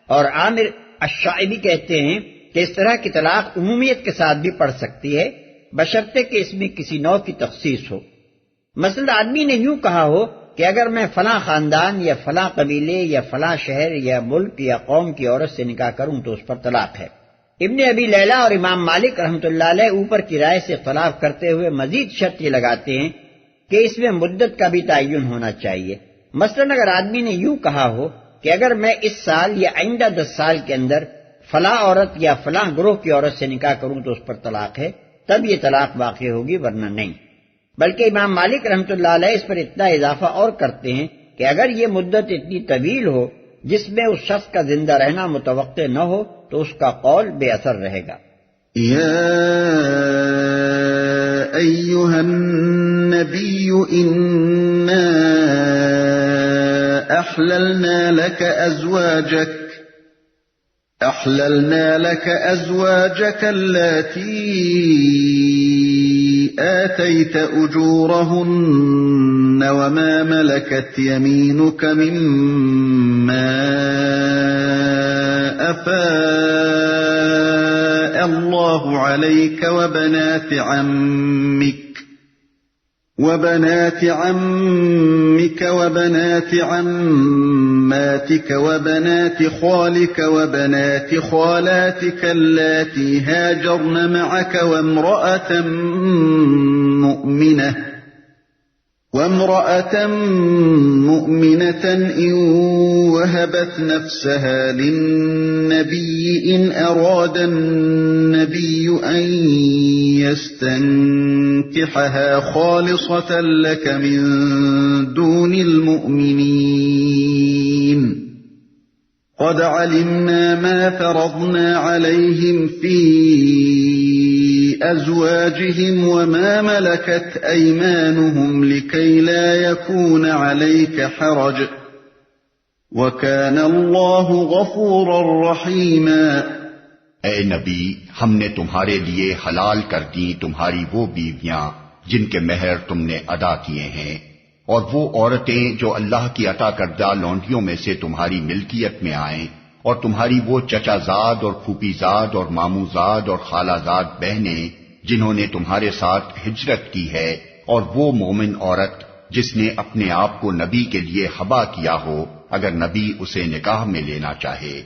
اور عامر الشعبی کہتے ہیں کہ اس طرح کی طلاق عمومیت کے ساتھ بھی پڑ سکتی ہے بشرطے کہ اس میں کسی نوع کی تخصیص ہو۔ مثلا آدمی نے یوں کہا ہو کہ اگر میں فلاں خاندان یا فلاں قبیلے یا فلاں شہر یا ملک یا قوم کی عورت سے نکاح کروں تو اس پر طلاق ہے۔ ابن ابی لیلہ اور امام مالک رحمۃ اللہ علیہ اوپر کی رائے سے اختلاف کرتے ہوئے مزید شرط یہ لگاتے ہیں کہ اس میں مدت کا بھی تعین ہونا چاہیے۔ مثلا اگر آدمی نے یوں کہا ہو کہ اگر میں اس سال یا آئندہ 10 سال کے اندر فلاں عورت یا فلاں گروہ کی عورت سے نکاح کروں تو اس پر طلاق ہے، تب یہ طلاق واقع ہوگی، ورنہ نہیں۔ بلکہ امام مالک رحمۃ اللہ علیہ اس پر اتنا اضافہ اور کرتے ہیں کہ اگر یہ مدت اتنی طویل ہو جس میں اس شخص کا زندہ رہنا متوقع نہ ہو تو اس کا قول بے اثر رہے گا۔ يا أيها النبي إنا أحللنا لك أزواجك اللاتي آتيت أجورهن وما ملكت يمينك مما أفاء الله عليك وبنات عمك وبنات عماتك وبنات خالك وبنات خالاتك اللاتي هاجرن معك وامرأة مؤمنة إن وهبت نفسها للنبي إن أراد النبي أن يستنكحها خالصة لك من دون المؤمنين قد علمنا ما فرضنا عليهم في أزواجهم وما ملكت أيمانهم لكي لا يكون عليك حرج وكان الله غفورا رحيما۔ اے نبی، ہم نے تمہارے لیے حلال کر دی تمہاری وہ بیویاں جن کے مہر تم نے ادا کیے ہیں، اور وہ عورتیں جو اللہ کی عطا کردہ لونڈیوں میں سے تمہاری ملکیت میں آئیں، اور تمہاری وہ چچا زاد اور پھوپھی زاد اور ماموں زاد اور خالہ زاد بہنیں جنہوں نے تمہارے ساتھ ہجرت کی ہے، اور وہ مومن عورت جس نے اپنے آپ کو نبی کے لیے حبا کیا ہو اگر نبی اسے نکاح میں لینا چاہے۔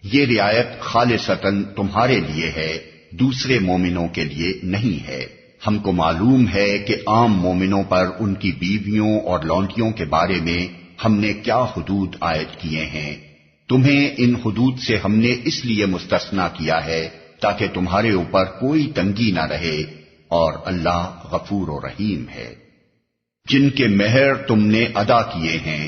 یہ رعایت خالصتاً تمہارے لیے ہے، دوسرے مومنوں کے لیے نہیں ہے۔ ہم کو معلوم ہے کہ عام مومنوں پر ان کی بیویوں اور لونڈیوں کے بارے میں ہم نے کیا حدود عائد کیے ہیں۔ تمہیں ان حدود سے ہم نے اس لیے مستثنا کیا ہے تاکہ تمہارے اوپر کوئی تنگی نہ رہے، اور اللہ غفور و رحیم ہے۔ جن کے مہر تم نے ادا کیے ہیں،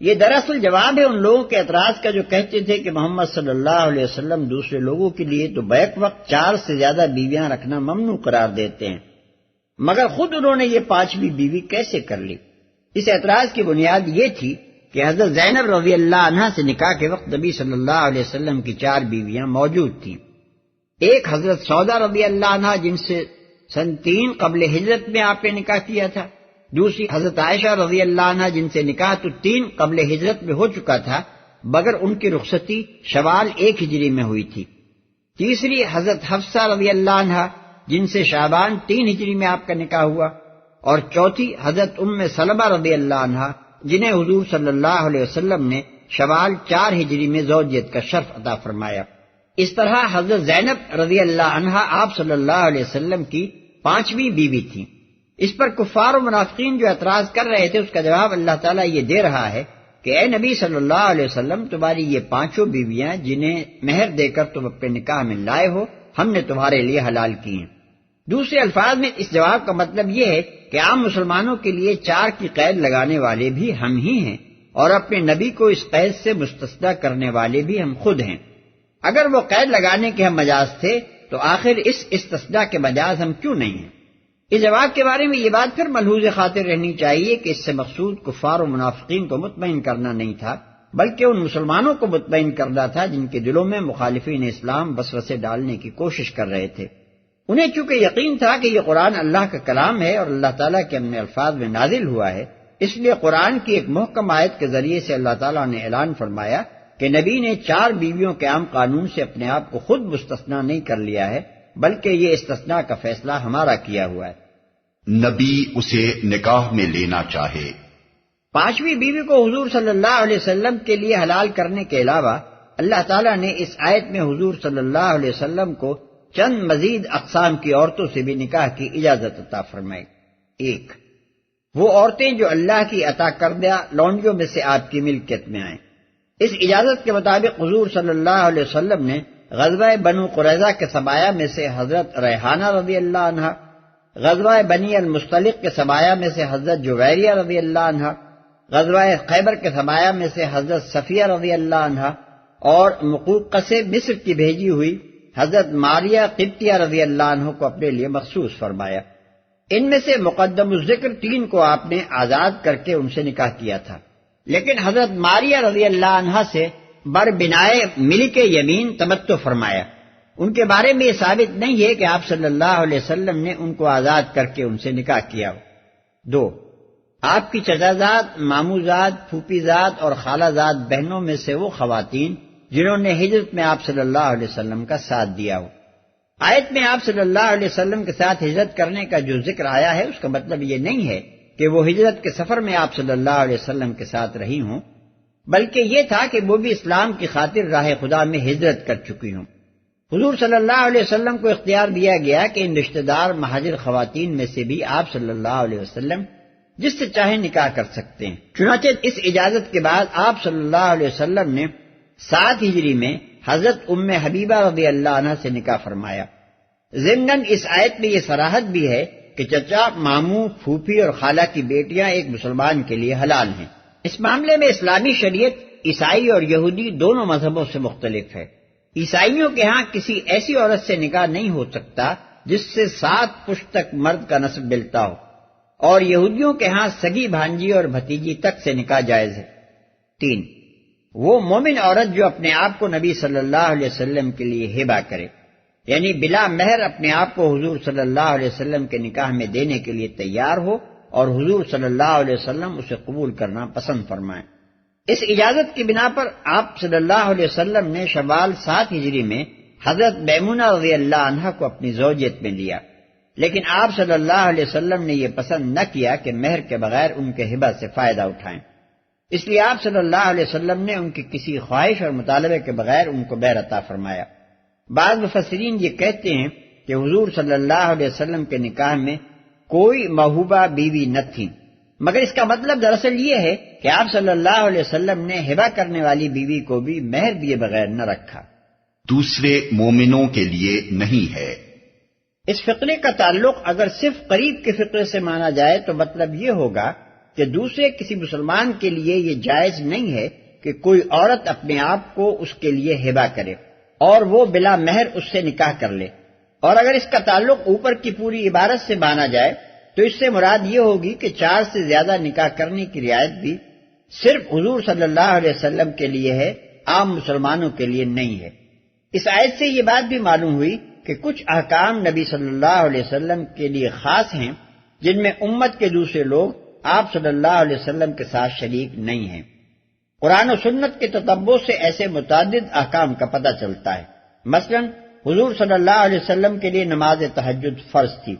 یہ دراصل جواب ہے ان لوگوں کے اعتراض کا جو کہتے تھے کہ محمد صلی اللہ علیہ وسلم دوسرے لوگوں کے لیے تو بیک وقت 4 سے زیادہ بیویاں رکھنا ممنوع قرار دیتے ہیں، مگر خود انہوں نے یہ 5ویں بیوی کیسے کر لی؟ اس اعتراض کی بنیاد یہ تھی کہ حضرت زینب رضی اللہ عنہا سے نکاح کے وقت نبی صلی اللہ علیہ وسلم کی 4 بیویاں موجود تھیں۔ ایک حضرت سودا رضی اللہ عنہا جن سے سن 3 قبل ہجرت میں آپ نے نکاح کیا تھا، دوسری حضرت عائشہ رضی اللہ عنہا جن سے نکاح تو 3 قبل ہجرت میں ہو چکا تھا مگر ان کی رخصتی شوال 1 ہجری میں ہوئی تھی، تیسری حضرت حفصہ رضی اللہ عنہا جن سے شعبان 3 ہجری میں آپ کا نکاح ہوا، اور چوتھی حضرت ام سلمہ رضی اللہ عنہا جنہیں حضور صلی اللہ علیہ وسلم نے شوال 4 ہجری میں زوجیت کا شرف عطا فرمایا۔ اس طرح حضرت زینب رضی اللہ عنہا آپ صلی اللہ علیہ وسلم کی 5ویں بیوی تھی۔ اس پر کفار و منافقین جو اعتراض کر رہے تھے اس کا جواب اللہ تعالیٰ یہ دے رہا ہے کہ اے نبی صلی اللہ علیہ وسلم، تمہاری یہ 5 بیویاں جنہیں مہر دے کر تم اپنے نکاح میں لائے ہو ہم نے تمہارے لیے حلال کی ہیں۔ دوسرے الفاظ میں اس جواب کا مطلب یہ ہے کہ عام مسلمانوں کے لیے 4 کی قید لگانے والے بھی ہم ہی ہیں، اور اپنے نبی کو اس قید سے مستثنی کرنے والے بھی ہم خود ہیں۔ اگر وہ قید لگانے کے ہم مجاز تھے تو آخر اس استثناء کے مجاز ہم کیوں نہیں ہیں؟ اس جواب کے بارے میں یہ بات پھر ملحوظ خاطر رہنی چاہیے کہ اس سے مقصود کفار و منافقین کو مطمئن کرنا نہیں تھا، بلکہ ان مسلمانوں کو مطمئن کرنا تھا جن کے دلوں میں مخالفین اسلام وسوسے ڈالنے کی کوشش کر رہے تھے۔ انہیں چونکہ یقین تھا کہ یہ قرآن اللہ کا کلام ہے اور اللہ تعالیٰ کے اپنے الفاظ میں نازل ہوا ہے، اس لیے قرآن کی ایک محکم آیت کے ذریعے سے اللہ تعالیٰ نے اعلان فرمایا کہ نبی نے 4 بیویوں کے عام قانون سے اپنے آپ کو خود مستثنا نہیں کر لیا ہے، بلکہ یہ استثناء کا فیصلہ ہمارا کیا ہوا ہے۔ نبی اسے نکاح میں لینا چاہے۔ 5ویں بیوی کو حضور صلی اللہ علیہ وسلم کے لیے حلال کرنے کے علاوہ اللہ تعالیٰ نے اس آیت میں حضور صلی اللہ علیہ وسلم کو چند مزید اقسام کی عورتوں سے بھی نکاح کی اجازت عطا فرمائی۔ 1، وہ عورتیں جو اللہ کی عطا کردہ لونڈیوں میں سے آپ کی ملکیت میں آئیں۔ اس اجازت کے مطابق حضور صلی اللہ علیہ وسلم نے غزوہ بنو قریظہ کے سبایا میں سے حضرت ریحانہ رضی اللہ عنہا، غزوہ بنی المصطلق کے سبایا میں سے حضرت جویریہ رضی اللہ عنہا، غزوہ خیبر کے سبایا میں سے حضرت صفیہ رضی اللہ عنہا اور مقوقہ سے مصر کی بھیجی ہوئی حضرت ماریہ قبطیہ رضی اللہ عنہ کو اپنے لیے مخصوص فرمایا۔ ان میں سے مقدم الذکر 3 کو آپ نے آزاد کر کے ان سے نکاح کیا تھا، لیکن حضرت ماریہ رضی اللہ عنہا سے بربنائے ملک یمین تمتع فرمایا۔ ان کے بارے میں یہ ثابت نہیں ہے کہ آپ صلی اللہ علیہ وسلم نے ان کو آزاد کر کے ان سے نکاح کیا ہو۔ 2، آپ کی چچا زاد، ماموں زاد، پھوپھی زاد اور خالہ زاد بہنوں میں سے وہ خواتین جنہوں نے ہجرت میں آپ صلی اللہ علیہ وسلم کا ساتھ دیا ہو۔ آیت میں آپ صلی اللہ علیہ وسلم کے ساتھ ہجرت کرنے کا جو ذکر آیا ہے اس کا مطلب یہ نہیں ہے کہ وہ ہجرت کے سفر میں آپ صلی اللہ علیہ وسلم کے ساتھ رہی ہوں، بلکہ یہ تھا کہ وہ بھی اسلام کی خاطر راہ خدا میں ہجرت کر چکی ہوں۔ حضور صلی اللہ علیہ وسلم کو اختیار دیا گیا کہ ان رشتہ دار مہاجر خواتین میں سے بھی آپ صلی اللہ علیہ وسلم جس سے چاہے نکاح کر سکتے ہیں۔ چنانچہ اس اجازت کے بعد آپ صلی اللہ علیہ وسلم نے 7 ہجری میں حضرت ام حبیبہ رضی اللہ عنہ سے نکاح فرمایا۔ ضمناً اس آیت میں یہ صراحت بھی ہے کہ چچا، ماموں، پھوپھی اور خالہ کی بیٹیاں ایک مسلمان کے لیے حلال ہیں۔ اس معاملے میں اسلامی شریعت عیسائی اور یہودی دونوں مذہبوں سے مختلف ہے۔ عیسائیوں کے ہاں کسی ایسی عورت سے نکاح نہیں ہو سکتا جس سے 7 پشت تک مرد کا نسب ملتا ہو، اور یہودیوں کے ہاں سگی بھانجی اور بھتیجی تک سے نکاح جائز ہے۔ 3، وہ مومن عورت جو اپنے آپ کو نبی صلی اللہ علیہ وسلم کے لیے ہبہ کرے، یعنی بلا مہر اپنے آپ کو حضور صلی اللہ علیہ وسلم کے نکاح میں دینے کے لیے تیار ہو اور حضور صلی اللہ علیہ وسلم اسے قبول کرنا پسند فرمائیں۔ اس اجازت کی بنا پر آپ صلی اللہ علیہ وسلم نے شوال 7 ہجری میں حضرت میمونہ رضی اللہ عنہا کو اپنی زوجیت میں لیا، لیکن آپ صلی اللہ علیہ وسلم نے یہ پسند نہ کیا کہ مہر کے بغیر ان کے ہبہ سے فائدہ اٹھائیں، اس لیے آپ صلی اللہ علیہ وسلم نے ان کی کسی خواہش اور مطالبے کے بغیر ان کو بہر عطا فرمایا۔ بعض مفسرین یہ کہتے ہیں کہ حضور صلی اللہ علیہ وسلم کے نکاح میں کوئی محبوبہ بیوی نہ تھی، مگر اس کا مطلب دراصل یہ ہے کہ آپ صلی اللہ علیہ وسلم نے ہبہ کرنے والی بیوی کو بھی مہر دیے بغیر نہ رکھا۔ دوسرے مومنوں کے لیے نہیں ہے۔ اس فقرے کا تعلق اگر صرف قریب کے فقرے سے مانا جائے تو مطلب یہ ہوگا کہ دوسرے کسی مسلمان کے لیے یہ جائز نہیں ہے کہ کوئی عورت اپنے آپ کو اس کے لیے ہبہ کرے اور وہ بلا مہر اس سے نکاح کر لے، اور اگر اس کا تعلق اوپر کی پوری عبارت سے مانا جائے تو اس سے مراد یہ ہوگی کہ 4 سے زیادہ نکاح کرنے کی رعایت بھی صرف حضور صلی اللہ علیہ وسلم کے لیے ہے، عام مسلمانوں کے لیے نہیں ہے۔ اس آیت سے یہ بات بھی معلوم ہوئی کہ کچھ احکام نبی صلی اللہ علیہ وسلم کے لیے خاص ہیں جن میں امت کے دوسرے لوگ آپ صلی اللہ علیہ وسلم کے ساتھ شریک نہیں ہیں۔ قرآن و سنت کے تتبع سے ایسے متعدد احکام کا پتہ چلتا ہے۔ مثلا حضور صلی اللہ علیہ وسلم کے لیے نماز تہجد فرض تھی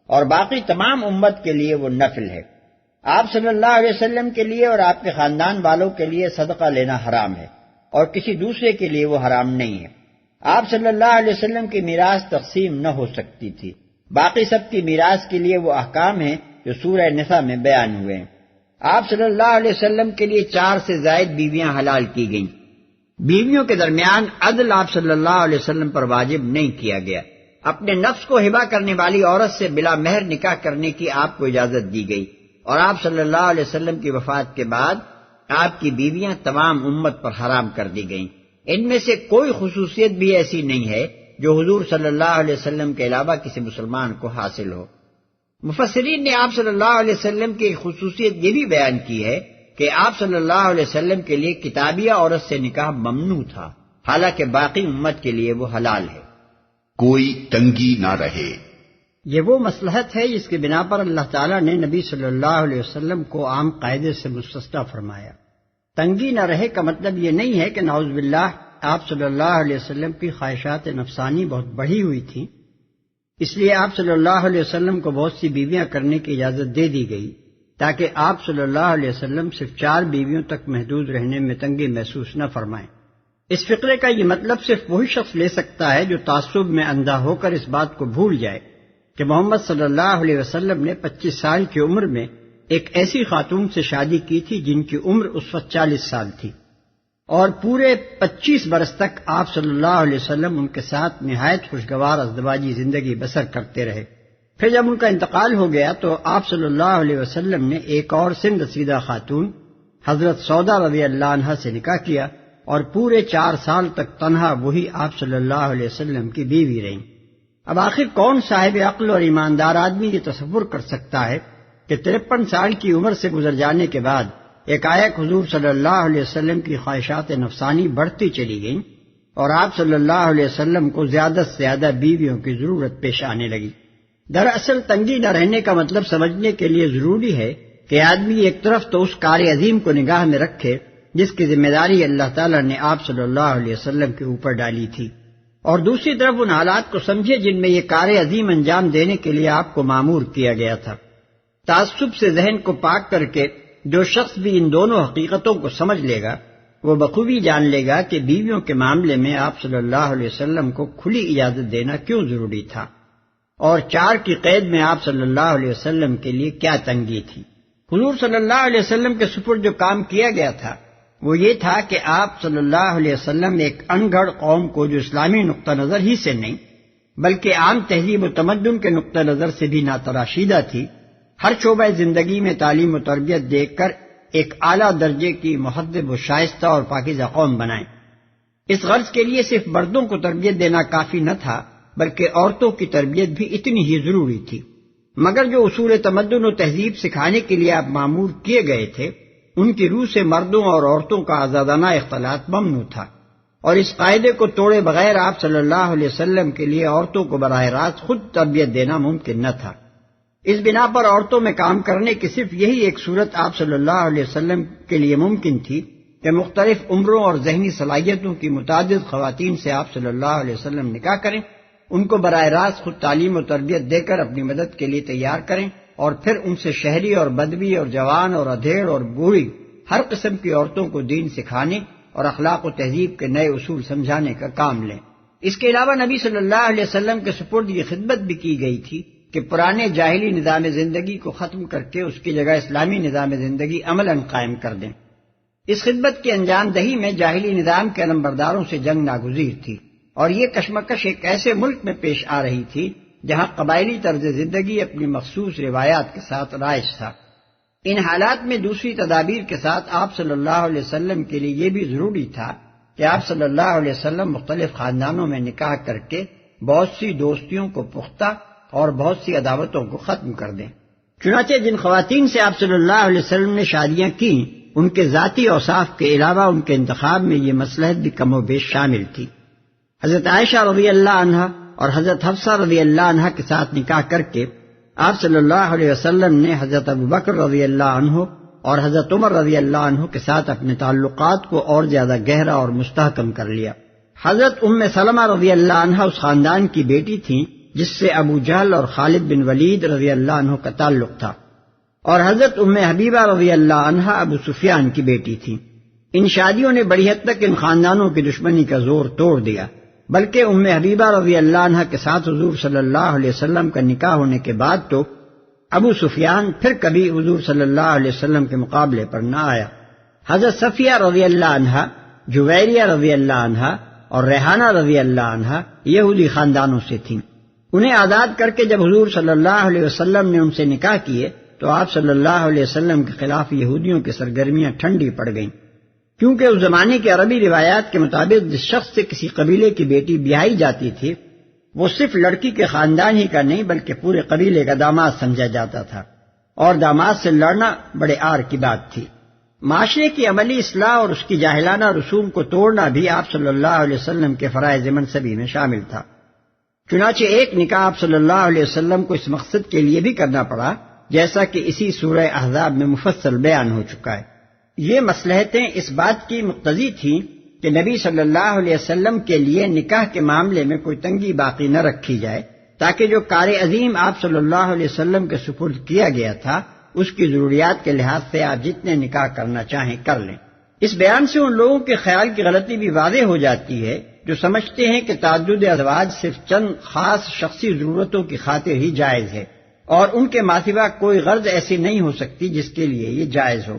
اور باقی تمام امت کے لیے وہ نفل ہے۔ آپ صلی اللہ علیہ وسلم کے لیے اور آپ کے خاندان والوں کے لیے صدقہ لینا حرام ہے اور کسی دوسرے کے لیے وہ حرام نہیں ہے۔ آپ صلی اللہ علیہ وسلم کی میراث تقسیم نہ ہو سکتی تھی۔ باقی سب کی میراث کے لیے وہ احکام ہیں جو سورہ نساء میں بیان ہوئے ہیں۔ آپ صلی اللہ علیہ وسلم کے لیے 4 سے زائد بیویاں حلال کی گئیں۔ بیویوں کے درمیان عدل آپ صلی اللہ علیہ وسلم پر واجب نہیں کیا گیا۔ اپنے نفس کو ہبہ کرنے والی عورت سے بلا مہر نکاح کرنے کی آپ کو اجازت دی گئی، اور آپ صلی اللہ علیہ وسلم کی وفات کے بعد آپ کی بیویاں تمام امت پر حرام کر دی گئیں۔ ان میں سے کوئی خصوصیت بھی ایسی نہیں ہے جو حضور صلی اللہ علیہ وسلم کے علاوہ کسی مسلمان کو حاصل ہو۔ مفسرین نے آپ صلی اللہ علیہ وسلم کی ایک خصوصیت یہ بھی بیان کی ہے کہ آپ صلی اللہ علیہ وسلم کے لیے کتابیہ عورت سے نکاح ممنوع تھا، حالانکہ باقی امت کے لیے وہ حلال ہے۔ کوئی تنگی نہ رہے۔ یہ وہ مصلحت ہے جس کی بنا پر اللہ تعالیٰ نے نبی صلی اللہ علیہ وسلم کو عام قاعدے سے مستثنیٰ فرمایا۔ تنگی نہ رہے کا مطلب یہ نہیں ہے کہ نعوذ باللہ آپ صلی اللہ علیہ وسلم کی خواہشات نفسانی بہت بڑھی ہوئی تھیں، اس لیے آپ صلی اللہ علیہ وسلم کو بہت سی بیویاں کرنے کی اجازت دے دی گئی تاکہ آپ صلی اللہ علیہ وسلم صرف 4 بیویوں تک محدود رہنے میں تنگی محسوس نہ فرمائیں۔ اس فقرے کا یہ مطلب صرف وہی شخص لے سکتا ہے جو تعصب میں اندھا ہو کر اس بات کو بھول جائے کہ محمد صلی اللہ علیہ وسلم نے 25 سال کی عمر میں ایک ایسی خاتون سے شادی کی تھی جن کی عمر اس وقت 40 سال تھی، اور پورے 25 برس تک آپ صلی اللہ علیہ وسلم ان کے ساتھ نہایت خوشگوار ازدواجی زندگی بسر کرتے رہے۔ پھر جب ان کا انتقال ہو گیا تو آپ صلی اللہ علیہ وسلم نے ایک اور سن رسیدہ خاتون حضرت سودا رضی اللہ عنہ سے نکاح کیا اور پورے 4 سال تک تنہا وہی آپ صلی اللہ علیہ وسلم کی بیوی رہیں۔ اب آخر کون صاحب عقل اور ایماندار آدمی یہ تصور کر سکتا ہے کہ 53 سال کی عمر سے گزر جانے کے بعد ایک حضور صلی اللہ علیہ وسلم کی خواہشات نفسانی بڑھتی چلی گئیں اور آپ صلی اللہ علیہ وسلم کو زیادہ سے زیادہ بیویوں کی ضرورت پیش آنے لگی۔ دراصل تنگی نہ رہنے کا مطلب سمجھنے کے لیے ضروری ہے کہ آدمی ایک طرف تو اس کار عظیم کو نگاہ میں رکھے جس کی ذمہ داری اللہ تعالیٰ نے آپ صلی اللہ علیہ وسلم کے اوپر ڈالی تھی، اور دوسری طرف ان حالات کو سمجھے جن میں یہ کار عظیم انجام دینے کے لیے آپ کو مامور کیا گیا تھا۔ تعصب سے ذہن کو پاک کر کے جو شخص بھی ان دونوں حقیقتوں کو سمجھ لے گا وہ بخوبی جان لے گا کہ بیویوں کے معاملے میں آپ صلی اللہ علیہ وسلم کو کھلی اجازت دینا کیوں ضروری تھا، اور 4 کی قید میں آپ صلی اللہ علیہ وسلم کے لیے کیا تنگی تھی۔ حضور صلی اللہ علیہ وسلم کے سپرد جو کام کیا گیا تھا وہ یہ تھا کہ آپ صلی اللہ علیہ وسلم ایک ان گھڑ قوم کو جو اسلامی نقطہ نظر ہی سے نہیں بلکہ عام تہذیب و تمدن کے نقطہ نظر سے بھی ناتراشیدہ تھی، ہر شعبہ زندگی میں تعلیم و تربیت دے کر ایک اعلیٰ درجے کی مہذب و شائستہ اور پاکیزہ قوم بنائیں۔ اس غرض کے لیے صرف مردوں کو تربیت دینا کافی نہ تھا بلکہ عورتوں کی تربیت بھی اتنی ہی ضروری تھی، مگر جو اصول تمدن و تہذیب سکھانے کے لیے آپ مامور کیے گئے تھے ان کی روح سے مردوں اور عورتوں کا آزادانہ اختلاط ممنوع تھا، اور اس قاعدے کو توڑے بغیر آپ صلی اللہ علیہ وسلم کے لیے عورتوں کو براہ راست خود تربیت دینا ممکن نہ تھا۔ اس بنا پر عورتوں میں کام کرنے کی صرف یہی ایک صورت آپ صلی اللہ علیہ وسلم کے لیے ممکن تھی کہ مختلف عمروں اور ذہنی صلاحیتوں کی متعدد خواتین سے آپ صلی اللہ علیہ وسلم نکاح کریں، ان کو براہ راست خود تعلیم و تربیت دے کر اپنی مدد کے لیے تیار کریں، اور پھر ان سے شہری اور بدوی اور جوان اور ادھیڑ اور بوڑھی ہر قسم کی عورتوں کو دین سکھانے اور اخلاق و تہذیب کے نئے اصول سمجھانے کا کام لیں۔ اس کے علاوہ نبی صلی اللہ علیہ وسلم کے سپرد یہ خدمت بھی کی گئی تھی کہ پرانے جاہلی نظام زندگی کو ختم کر کے اس کی جگہ اسلامی نظام زندگی عملاً قائم کر دیں۔ اس خدمت کی انجام دہی میں جاہلی نظام کے علمبرداروں سے جنگ ناگزیر تھی، اور یہ کشمکش ایک ایسے ملک میں پیش آ رہی تھی جہاں قبائلی طرز زندگی اپنی مخصوص روایات کے ساتھ رائج تھا۔ ان حالات میں دوسری تدابیر کے ساتھ آپ صلی اللہ علیہ وسلم کے لیے یہ بھی ضروری تھا کہ آپ صلی اللہ علیہ وسلم مختلف خاندانوں میں نکاح کر کے بہت سی دوستیوں کو پختہ اور بہت سی عداوتوں کو ختم کر دیں۔ چنانچہ جن خواتین سے آپ صلی اللہ علیہ وسلم نے شادیاں کی ان کے ذاتی اوصاف کے علاوہ ان کے انتخاب میں یہ مصلحت بھی کم و بیش شامل تھی۔ حضرت عائشہ رضی اللہ عنہا اور حضرت حفصہ رضی اللہ عنہا کے ساتھ نکاح کر کے آپ صلی اللہ علیہ وسلم نے حضرت ابوبکر رضی اللہ عنہ اور حضرت عمر رضی اللہ عنہ کے ساتھ اپنے تعلقات کو اور زیادہ گہرا اور مستحکم کر لیا۔ حضرت ام سلمہ رضی اللہ عنہا اس خاندان کی بیٹی تھیں جس سے ابو جہل اور خالد بن ولید رضی اللہ عنہ کا تعلق تھا، اور حضرت ام حبیبہ رضی اللہ عنہا ابو سفیان کی بیٹی تھیں۔ ان شادیوں نے بڑی حد تک ان خاندانوں کی دشمنی کا زور توڑ دیا، بلکہ ام حبیبہ رضی اللہ عنہ کے ساتھ حضور صلی اللہ علیہ وسلم کا نکاح ہونے کے بعد تو ابو سفیان پھر کبھی حضور صلی اللہ علیہ وسلم کے مقابلے پر نہ آیا۔ حضرت صفیہ رضی اللہ عنہا، جویریہ رضی اللہ عنہا اور ریحانہ رضی اللہ عنہا یہودی خاندانوں سے تھیں۔ انہیں آزاد کر کے جب حضور صلی اللہ علیہ وسلم نے ان سے نکاح کیے تو آپ صلی اللہ علیہ وسلم کے خلاف یہودیوں کی سرگرمیاں ٹھنڈی پڑ گئیں، کیونکہ اس زمانے کی عربی روایات کے مطابق جس شخص سے کسی قبیلے کی بیٹی بیاہی جاتی تھی وہ صرف لڑکی کے خاندان ہی کا نہیں بلکہ پورے قبیلے کا داماد سمجھا جاتا تھا، اور داماد سے لڑنا بڑے عار کی بات تھی۔ معاشرے کی عملی اصلاح اور اس کی جاہلانہ رسوم کو توڑنا بھی آپ صلی اللہ علیہ وسلم کے فرائض منصبی میں شامل تھا۔ چنانچہ ایک نکاح آپ صلی اللہ علیہ وسلم کو اس مقصد کے لیے بھی کرنا پڑا، جیسا کہ اسی سورہ احزاب میں مفصل بیان ہو چکا ہے۔ یہ مصلحتیں اس بات کی مقتضی تھیں کہ نبی صلی اللہ علیہ وسلم کے لیے نکاح کے معاملے میں کوئی تنگی باقی نہ رکھی جائے، تاکہ جو کار عظیم آپ صلی اللہ علیہ وسلم کے سپرد کیا گیا تھا اس کی ضروریات کے لحاظ سے آپ جتنے نکاح کرنا چاہیں کر لیں۔ اس بیان سے ان لوگوں کے خیال کی غلطی بھی واضح ہو جاتی ہے جو سمجھتے ہیں کہ تعدد ازواج صرف چند خاص شخصی ضرورتوں کی خاطر ہی جائز ہے، اور ان کے ماسوا کوئی غرض ایسی نہیں ہو سکتی جس کے لیے یہ جائز ہو۔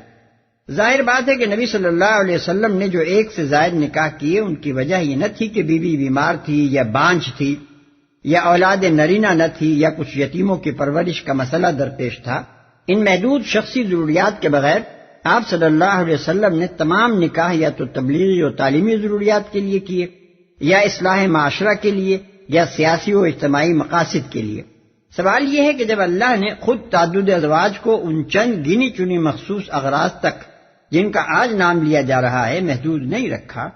ظاہر بات ہے کہ نبی صلی اللہ علیہ وسلم نے جو ایک سے زائد نکاح کیے ان کی وجہ یہ نہ تھی کہ بیوی بیمار تھی یا بانجھ تھی یا اولاد نرینہ نہ تھی یا کچھ یتیموں کی پرورش کا مسئلہ درپیش تھا۔ ان محدود شخصی ضروریات کے بغیر آپ صلی اللہ علیہ وسلم نے تمام نکاح یا تو تبلیغی و تعلیمی ضروریات کے لیے کیے، یا اصلاح معاشرہ کے لیے، یا سیاسی و اجتماعی مقاصد کے لیے۔ سوال یہ ہے کہ جب اللہ نے خود تعدد ازواج کو ان چند گنی چنی مخصوص اغراض تک جن کا آج نام لیا جا رہا ہے محدود نہیں رکھا،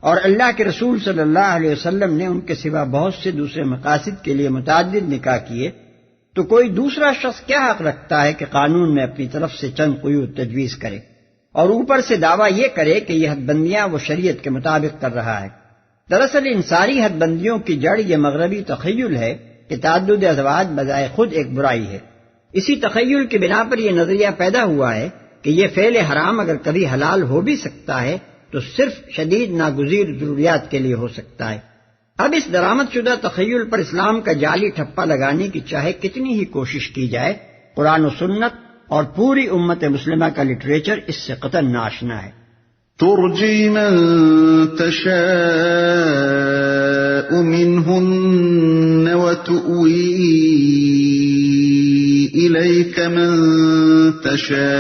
اور اللہ کے رسول صلی اللہ علیہ وسلم نے ان کے سوا بہت سے دوسرے مقاصد کے لیے متعدد نکاح کیے، تو کوئی دوسرا شخص کیا حق رکھتا ہے کہ قانون میں اپنی طرف سے چند قیود تجویز کرے اور اوپر سے دعویٰ یہ کرے کہ یہ حد بندیاں وہ شریعت کے مطابق کر رہا ہے؟ دراصل ان ساری حد بندیوں کی جڑ یہ مغربی تخیل ہے کہ تعدد ازواج بجائے خود ایک برائی ہے۔ اسی تخیل کی بنا پر یہ نظریہ پیدا ہوا ہے کہ یہ فعل حرام اگر کبھی حلال ہو بھی سکتا ہے تو صرف شدید ناگزیر ضروریات کے لیے ہو سکتا ہے۔ اب اس درآمد شدہ تخیل پر اسلام کا جعلی ٹھپا لگانے کی چاہے کتنی ہی کوشش کی جائے، قرآن و سنت اور پوری امت مسلمہ کا لٹریچر اس سے قطعاً ناآشنا ہے۔ ترجی من تشاء منهن وتؤوي إليك من تشاء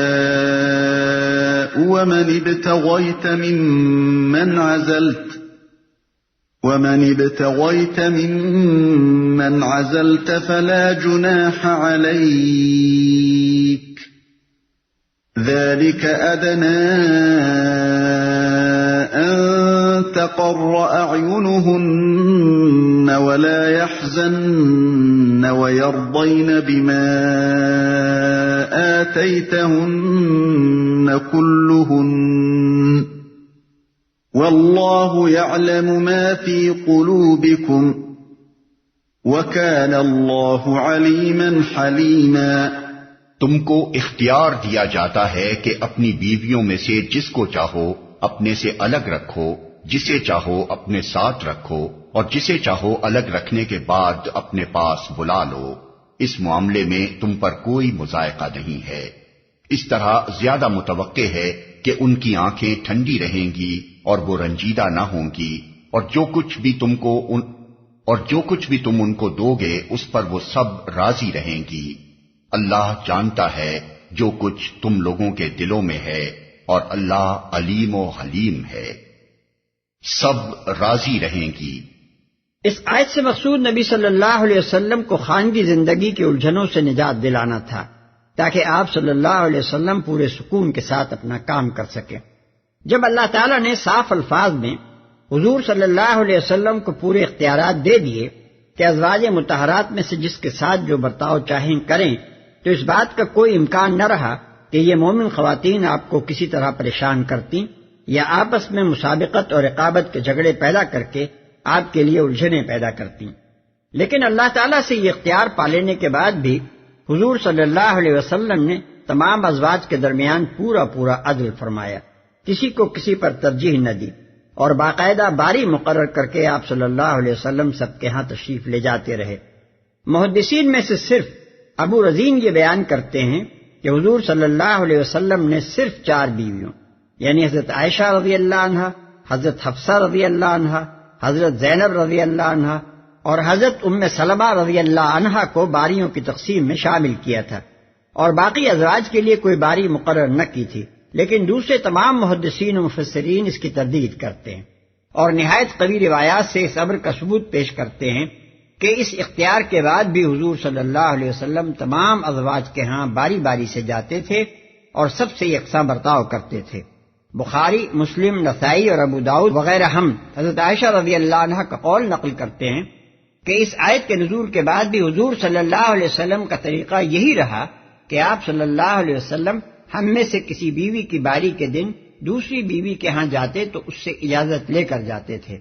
ومن ابتغيت ممن عزلت فلا جناح عليك ذلك أدنى أن تقر أعينهن ولا يحزن ويرضين بما آتيتهن كلهن والله يعلم ما في قلوبكم وكان الله عليما حليما۔ تم کو اختیار دیا جاتا ہے کہ اپنی بیویوں میں سے جس کو چاہو اپنے سے الگ رکھو، جسے چاہو اپنے ساتھ رکھو، اور جسے چاہو الگ رکھنے کے بعد اپنے پاس بلا لو۔ اس معاملے میں تم پر کوئی مضائقہ نہیں ہے۔ اس طرح زیادہ متوقع ہے کہ ان کی آنکھیں ٹھنڈی رہیں گی اور وہ رنجیدہ نہ ہوں گی، اور جو کچھ بھی تم ان کو دو گے اس پر وہ سب راضی رہیں گی۔ اللہ جانتا ہے جو کچھ تم لوگوں کے دلوں میں ہے، اور اللہ علیم و حلیم ہے۔ سب راضی رہیں گی۔ اس آیت سے مقصود نبی صلی اللہ علیہ وسلم کو خانگی زندگی کی الجھنوں سے نجات دلانا تھا، تاکہ آپ صلی اللہ علیہ وسلم پورے سکون کے ساتھ اپنا کام کر سکیں۔ جب اللہ تعالیٰ نے صاف الفاظ میں حضور صلی اللہ علیہ وسلم کو پورے اختیارات دے دیے کہ ازواج مطہرات میں سے جس کے ساتھ جو برتاؤ چاہیں کریں، تو اس بات کا کوئی امکان نہ رہا کہ یہ مومن خواتین آپ کو کسی طرح پریشان کرتی یا آپس میں مسابقت اور رقابت کے جھگڑے پیدا کر کے آپ کے لیے الجھنیں پیدا کرتی۔ لیکن اللہ تعالیٰ سے یہ اختیار پا لینے کے بعد بھی حضور صلی اللہ علیہ وسلم نے تمام ازواج کے درمیان پورا عدل فرمایا، کسی کو کسی پر ترجیح نہ دی، اور باقاعدہ باری مقرر کر کے آپ صلی اللہ علیہ وسلم سب کے ہاں تشریف لے جاتے رہے۔ محدثین میں سے صرف ابو رزین یہ بیان کرتے ہیں کہ حضور صلی اللہ علیہ وسلم نے صرف 4 بیویوں یعنی حضرت عائشہ رضی اللہ عنہا، حضرت حفصہ رضی اللہ عنہا، حضرت زینب رضی اللہ عنہا اور حضرت ام سلمہ رضی اللہ عنہا کو باریوں کی تقسیم میں شامل کیا تھا، اور باقی ازواج کے لیے کوئی باری مقرر نہ کی تھی۔ لیکن دوسرے تمام محدثین و مفسرین اس کی تردید کرتے ہیں اور نہایت قوی روایات سے اس امر کا ثبوت پیش کرتے ہیں کہ اس اختیار کے بعد بھی حضور صلی اللہ علیہ وسلم تمام ازواج کے ہاں باری باری سے جاتے تھے اور سب سے یکساں برتاؤ کرتے تھے۔ بخاری، مسلم، نسائی اور ابو داؤد وغیرہ ہم حضرت عائشہ رضی اللہ عنہا کا قول نقل کرتے ہیں کہ اس آیت کے نزول کے بعد بھی حضور صلی اللہ علیہ وسلم کا طریقہ یہی رہا کہ آپ صلی اللہ علیہ وسلم ہم میں سے کسی بیوی کی باری کے دن دوسری بیوی کے ہاں جاتے تو اس سے اجازت لے کر جاتے تھے۔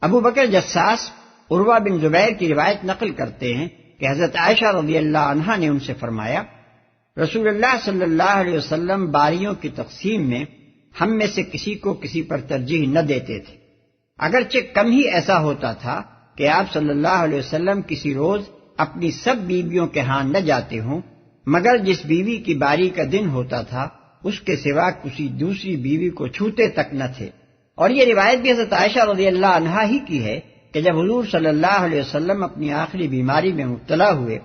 ابو بکر جساس عروہ بن زبیر کی روایت نقل کرتے ہیں کہ حضرت عائشہ رضی اللہ عنہا نے ان سے فرمایا، رسول اللہ صلی اللہ علیہ وسلم باریوں کی تقسیم میں ہم میں سے کسی کو کسی پر ترجیح نہ دیتے تھے، اگرچہ کم ہی ایسا ہوتا تھا کہ آپ صلی اللہ علیہ وسلم کسی روز اپنی سب بیویوں کے ہاں نہ جاتے ہوں، مگر جس بیوی کی باری کا دن ہوتا تھا اس کے سوا کسی دوسری بیوی کو چھوتے تک نہ تھے۔ اور یہ روایت بھی حضرت عائشہ رضی اللہ عنہا ہی کی ہے کہ جب حضور صلی اللہ علیہ وسلم اپنی آخری بیماری میں مبتلا ہوئے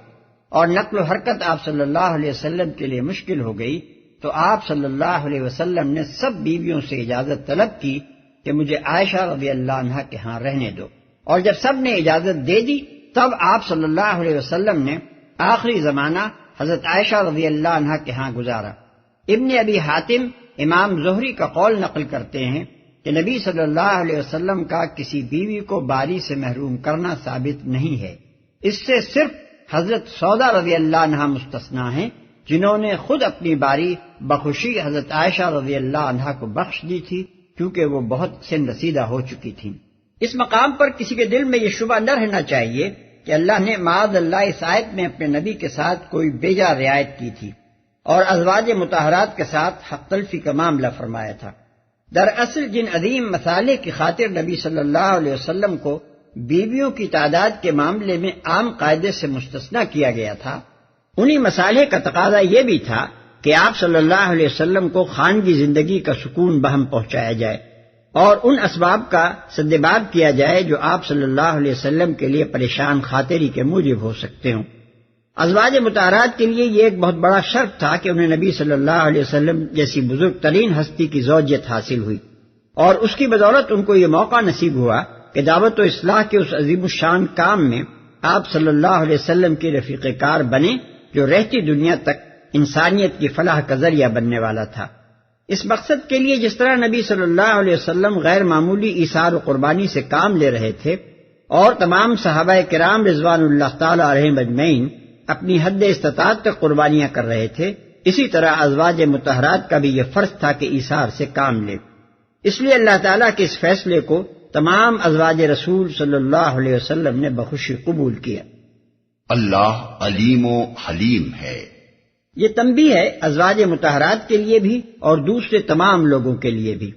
اور نقل و حرکت آپ صلی اللہ علیہ وسلم کے لیے مشکل ہو گئی تو آپ صلی اللہ علیہ وسلم نے سب بیویوں سے اجازت طلب کی کہ مجھے عائشہ رضی اللہ عنہا کے ہاں رہنے دو، اور جب سب نے اجازت دے دی تب آپ صلی اللہ علیہ وسلم نے آخری زمانہ حضرت عائشہ رضی اللہ عنہا کے ہاں گزارا۔ ابن ابی حاتم امام زہری کا قول نقل کرتے ہیں کہ نبی صلی اللہ علیہ وسلم کا کسی بیوی کو باری سے محروم کرنا ثابت نہیں ہے، اس سے صرف حضرت سودا رضی اللہ عنہا مستثنیٰ ہیں، جنہوں نے خود اپنی باری بخوشی حضرت عائشہ رضی اللہ عنہا کو بخش دی تھی، کیونکہ وہ بہت سن رسیدہ ہو چکی تھیں۔ اس مقام پر کسی کے دل میں یہ شبہ نہ رہنا چاہیے کہ اللہ نے معاذ اللہ اس آیت میں اپنے نبی کے ساتھ کوئی بیجا رعایت کی تھی اور ازواج مطہرات کے ساتھ حق تلفی کا معاملہ فرمایا تھا۔ دراصل جن عظیم مصالح کی خاطر نبی صلی اللہ علیہ وسلم کو بیویوں کی تعداد کے معاملے میں عام قاعدے سے مستثنیٰ کیا گیا تھا، انہی مصالح کا تقاضا یہ بھی تھا کہ آپ صلی اللہ علیہ وسلم کو خانگی زندگی کا سکون بہم پہنچایا جائے اور ان اسباب کا سدباب کیا جائے جو آپ صلی اللہ علیہ وسلم کے لیے پریشان خاطری کے موجب ہو سکتے ہوں۔ ازواج مطہرات کے لیے یہ ایک بہت بڑا شرط تھا کہ انہیں نبی صلی اللہ علیہ وسلم جیسی بزرگ ترین ہستی کی زوجیت حاصل ہوئی، اور اس کی بدولت ان کو یہ موقع نصیب ہوا کہ دعوت و اصلاح کے اس عظیم الشان کام میں آپ صلی اللہ علیہ وسلم کے رفیق کار بنے جو رہتی دنیا تک انسانیت کی فلاح کا ذریعہ بننے والا تھا۔ اس مقصد کے لیے جس طرح نبی صلی اللہ علیہ وسلم غیر معمولی ایثار و قربانی سے کام لے رہے تھے اور تمام صحابہ کرام رضوان اللہ تعالی علیہم اجمعین اپنی حد استطاعت تک قربانیاں کر رہے تھے، اسی طرح ازواج مطہرات کا بھی یہ فرض تھا کہ ایثار سے کام لے۔ اس لیے اللہ تعالیٰ کے اس فیصلے کو تمام ازواج رسول صلی اللہ علیہ وسلم نے بخوشی قبول کیا۔ اللہ علیم و حلیم ہے۔ یہ تنبیہ ہے ازواج مطہرات کے لیے بھی اور دوسرے تمام لوگوں کے لیے بھی۔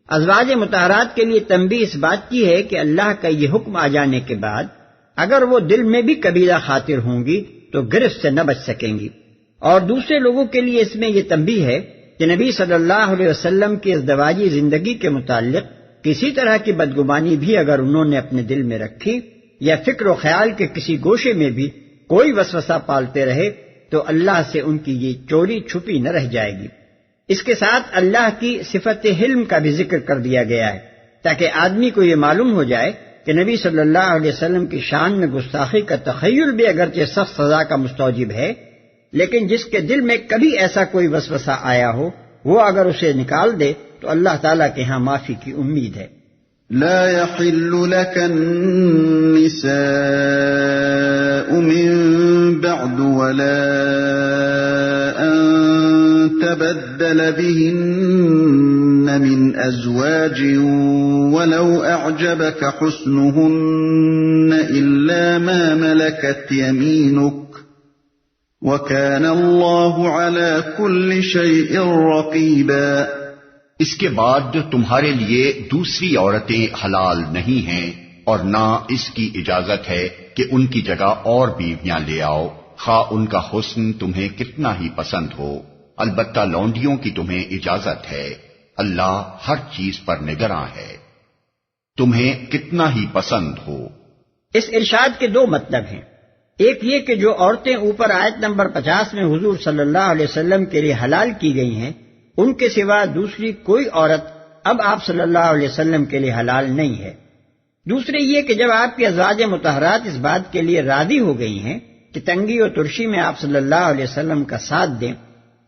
ازواج مطہرات کے لیے تنبیہ اس بات کی ہے کہ اللہ کا یہ حکم آ جانے کے بعد اگر وہ دل میں بھی کبیرہ خاطر ہوں گی تو گرفت سے نہ بچ سکیں گی، اور دوسرے لوگوں کے لیے اس میں یہ تنبیہ ہے کہ نبی صلی اللہ علیہ وسلم کی ازدواجی زندگی کے متعلق کسی طرح کی بدگمانی بھی اگر انہوں نے اپنے دل میں رکھی یا فکر و خیال کے کسی گوشے میں بھی کوئی وسوسہ پالتے رہے تو اللہ سے ان کی یہ چوری چھپی نہ رہ جائے گی۔ اس کے ساتھ اللہ کی صفت حلم کا بھی ذکر کر دیا گیا ہے تاکہ آدمی کو یہ معلوم ہو جائے کہ نبی صلی اللہ علیہ وسلم کی شان میں گستاخی کا تخیل بھی اگرچہ سخت سزا کا مستوجب ہے، لیکن جس کے دل میں کبھی ایسا کوئی وسوسہ آیا ہو وہ اگر اسے نکال دے تو اللہ تعالیٰ کے ہاں معافی کی امید ہے۔ لا يحل لك النساء من بعد ولا أن تبدل بهن من أزواج ولو أعجبك حسنهن إلا ما ملكت يمينك وَكَانَ اللَّهُ عَلَى كُلِّ شَيْءٍ رَقِيبًا۔ اس کے بعد تمہارے لیے دوسری عورتیں حلال نہیں ہیں اور نہ اس کی اجازت ہے کہ ان کی جگہ اور بیویاں لے آؤ، خواہ ان کا حسن تمہیں کتنا ہی پسند ہو، البتہ لونڈیوں کی تمہیں اجازت ہے، اللہ ہر چیز پر نگراں ہے، تمہیں کتنا ہی پسند ہو۔ اس ارشاد کے دو مطلب ہیں، ایک یہ کہ جو عورتیں اوپر آیت نمبر 50 میں حضور صلی اللہ علیہ وسلم کے لیے حلال کی گئی ہیں ان کے سوا دوسری کوئی عورت اب آپ صلی اللہ علیہ وسلم کے لیے حلال نہیں ہے۔ دوسرے یہ کہ جب آپ کی ازواج مطہرات اس بات کے لیے راضی ہو گئی ہیں کہ تنگی و ترشی میں آپ صلی اللہ علیہ وسلم کا ساتھ دیں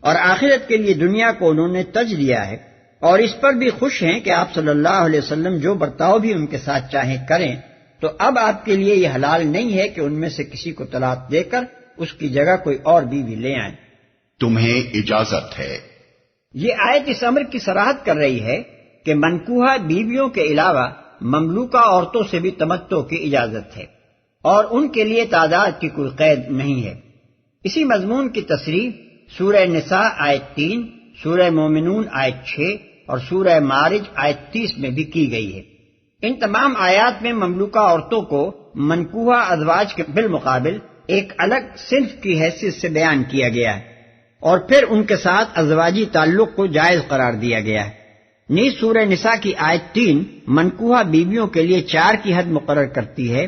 اور آخرت کے لیے دنیا کو انہوں نے تج دیا ہے اور اس پر بھی خوش ہیں کہ آپ صلی اللہ علیہ وسلم جو برتاؤ بھی ان کے ساتھ چاہیں کریں، تو اب آپ کے لیے یہ حلال نہیں ہے کہ ان میں سے کسی کو طلاق دے کر اس کی جگہ کوئی اور بیوی لے آئیں۔ تمہیں اجازت ہے۔ یہ آیت اس امر کی صراحت کر رہی ہے کہ منکوحہ بیویوں کے علاوہ مملوکہ عورتوں سے بھی تمتع کی اجازت ہے اور ان کے لیے تعداد کی کوئی قید نہیں ہے۔ اسی مضمون کی تصریح سورہ نساء آیت 3، سورہ مومنون آیت 6 اور سورہ معارج آیت 30 میں بھی کی گئی ہے۔ ان تمام آیات میں مملوکہ عورتوں کو منکوحہ ازواج کے بالمقابل ایک الگ صنف کی حیثیت سے بیان کیا گیا ہے اور پھر ان کے ساتھ ازواجی تعلق کو جائز قرار دیا گیا ہے۔ نیز سورہ نساء کی آیت 3 منکوحہ بیویوں کے لیے 4 کی حد مقرر کرتی ہے،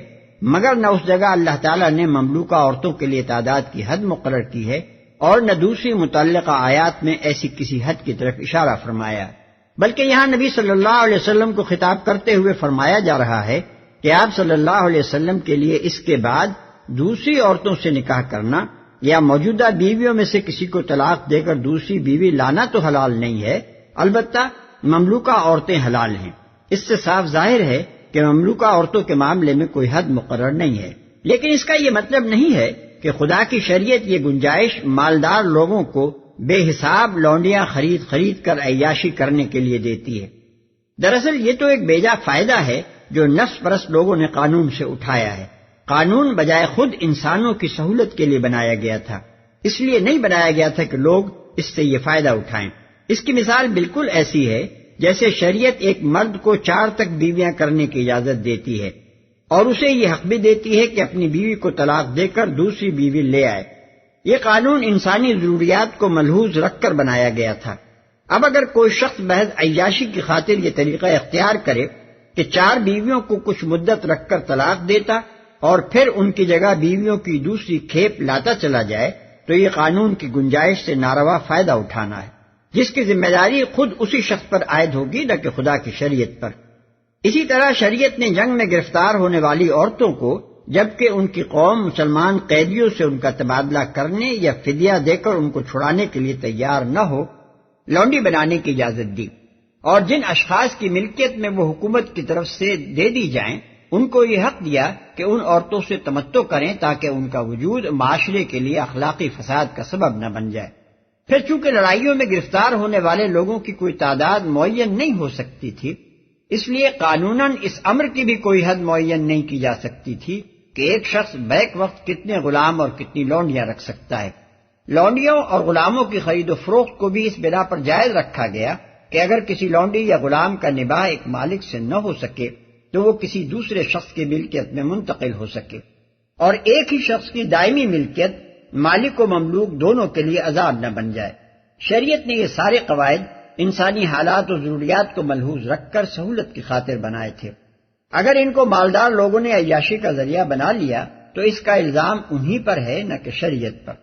مگر نہ اس جگہ اللہ تعالیٰ نے مملوکہ عورتوں کے لیے تعداد کی حد مقرر کی ہے اور نہ دوسری متعلقہ آیات میں ایسی کسی حد کی طرف اشارہ فرمایا، بلکہ یہاں نبی صلی اللہ علیہ وسلم کو خطاب کرتے ہوئے فرمایا جا رہا ہے کہ آپ صلی اللہ علیہ وسلم کے لیے اس کے بعد دوسری عورتوں سے نکاح کرنا یا موجودہ بیویوں میں سے کسی کو طلاق دے کر دوسری بیوی لانا تو حلال نہیں ہے، البتہ مملوکہ عورتیں حلال ہیں۔ اس سے صاف ظاہر ہے کہ مملوکہ عورتوں کے معاملے میں کوئی حد مقرر نہیں ہے، لیکن اس کا یہ مطلب نہیں ہے کہ خدا کی شریعت یہ گنجائش مالدار لوگوں کو بے حساب لونڈیاں خرید کر عیاشی کرنے کے لیے دیتی ہے۔ دراصل یہ تو ایک بیجا فائدہ ہے جو نفس پرست لوگوں نے قانون سے اٹھایا ہے۔ قانون بجائے خود انسانوں کی سہولت کے لیے بنایا گیا تھا، اس لیے نہیں بنایا گیا تھا کہ لوگ اس سے یہ فائدہ اٹھائیں۔ اس کی مثال بالکل ایسی ہے جیسے شریعت ایک مرد کو 4 تک بیویاں کرنے کی اجازت دیتی ہے اور اسے یہ حق بھی دیتی ہے کہ اپنی بیوی کو طلاق دے کر دوسری بیوی لے آئے۔ یہ قانون انسانی ضروریات کو ملحوظ رکھ کر بنایا گیا تھا۔ اب اگر کوئی شخص محض عیاشی کی خاطر یہ طریقہ اختیار کرے کہ 4 بیویوں کو کچھ مدت رکھ کر طلاق دیتا اور پھر ان کی جگہ بیویوں کی دوسری کھیپ لاتا چلا جائے تو یہ قانون کی گنجائش سے ناروا فائدہ اٹھانا ہے، جس کی ذمہ داری خود اسی شخص پر عائد ہوگی نہ کہ خدا کی شریعت پر۔ اسی طرح شریعت نے جنگ میں گرفتار ہونے والی عورتوں کو جبکہ ان کی قوم مسلمان قیدیوں سے ان کا تبادلہ کرنے یا فدیہ دے کر ان کو چھڑانے کے لیے تیار نہ ہو، لونڈی بنانے کی اجازت دی، اور جن اشخاص کی ملکیت میں وہ حکومت کی طرف سے دے دی جائیں ان کو یہ حق دیا کہ ان عورتوں سے تمتع کریں تاکہ ان کا وجود معاشرے کے لیے اخلاقی فساد کا سبب نہ بن جائے۔ پھر چونکہ لڑائیوں میں گرفتار ہونے والے لوگوں کی کوئی تعداد معین نہیں ہو سکتی تھی، اس لیے قانوناً اس امر کی بھی کوئی حد معین نہیں کی جا سکتی تھی کہ ایک شخص بیک وقت کتنے غلام اور کتنی لونڈیاں رکھ سکتا ہے۔ لونڈیوں اور غلاموں کی خرید و فروخت کو بھی اس بنا پر جائز رکھا گیا کہ اگر کسی لونڈی یا غلام کا نباہ ایک مالک سے نہ ہو سکے تو وہ کسی دوسرے شخص کی ملکیت میں منتقل ہو سکے، اور ایک ہی شخص کی دائمی ملکیت مالک و مملوک دونوں کے لیے عذاب نہ بن جائے۔ شریعت نے یہ سارے قواعد انسانی حالات و ضروریات کو ملحوظ رکھ کر سہولت کی خاطر بنائے تھے۔ اگر ان کو مالدار لوگوں نے عیاشی کا ذریعہ بنا لیا تو اس کا الزام انہی پر ہے نہ کہ شریعت پر۔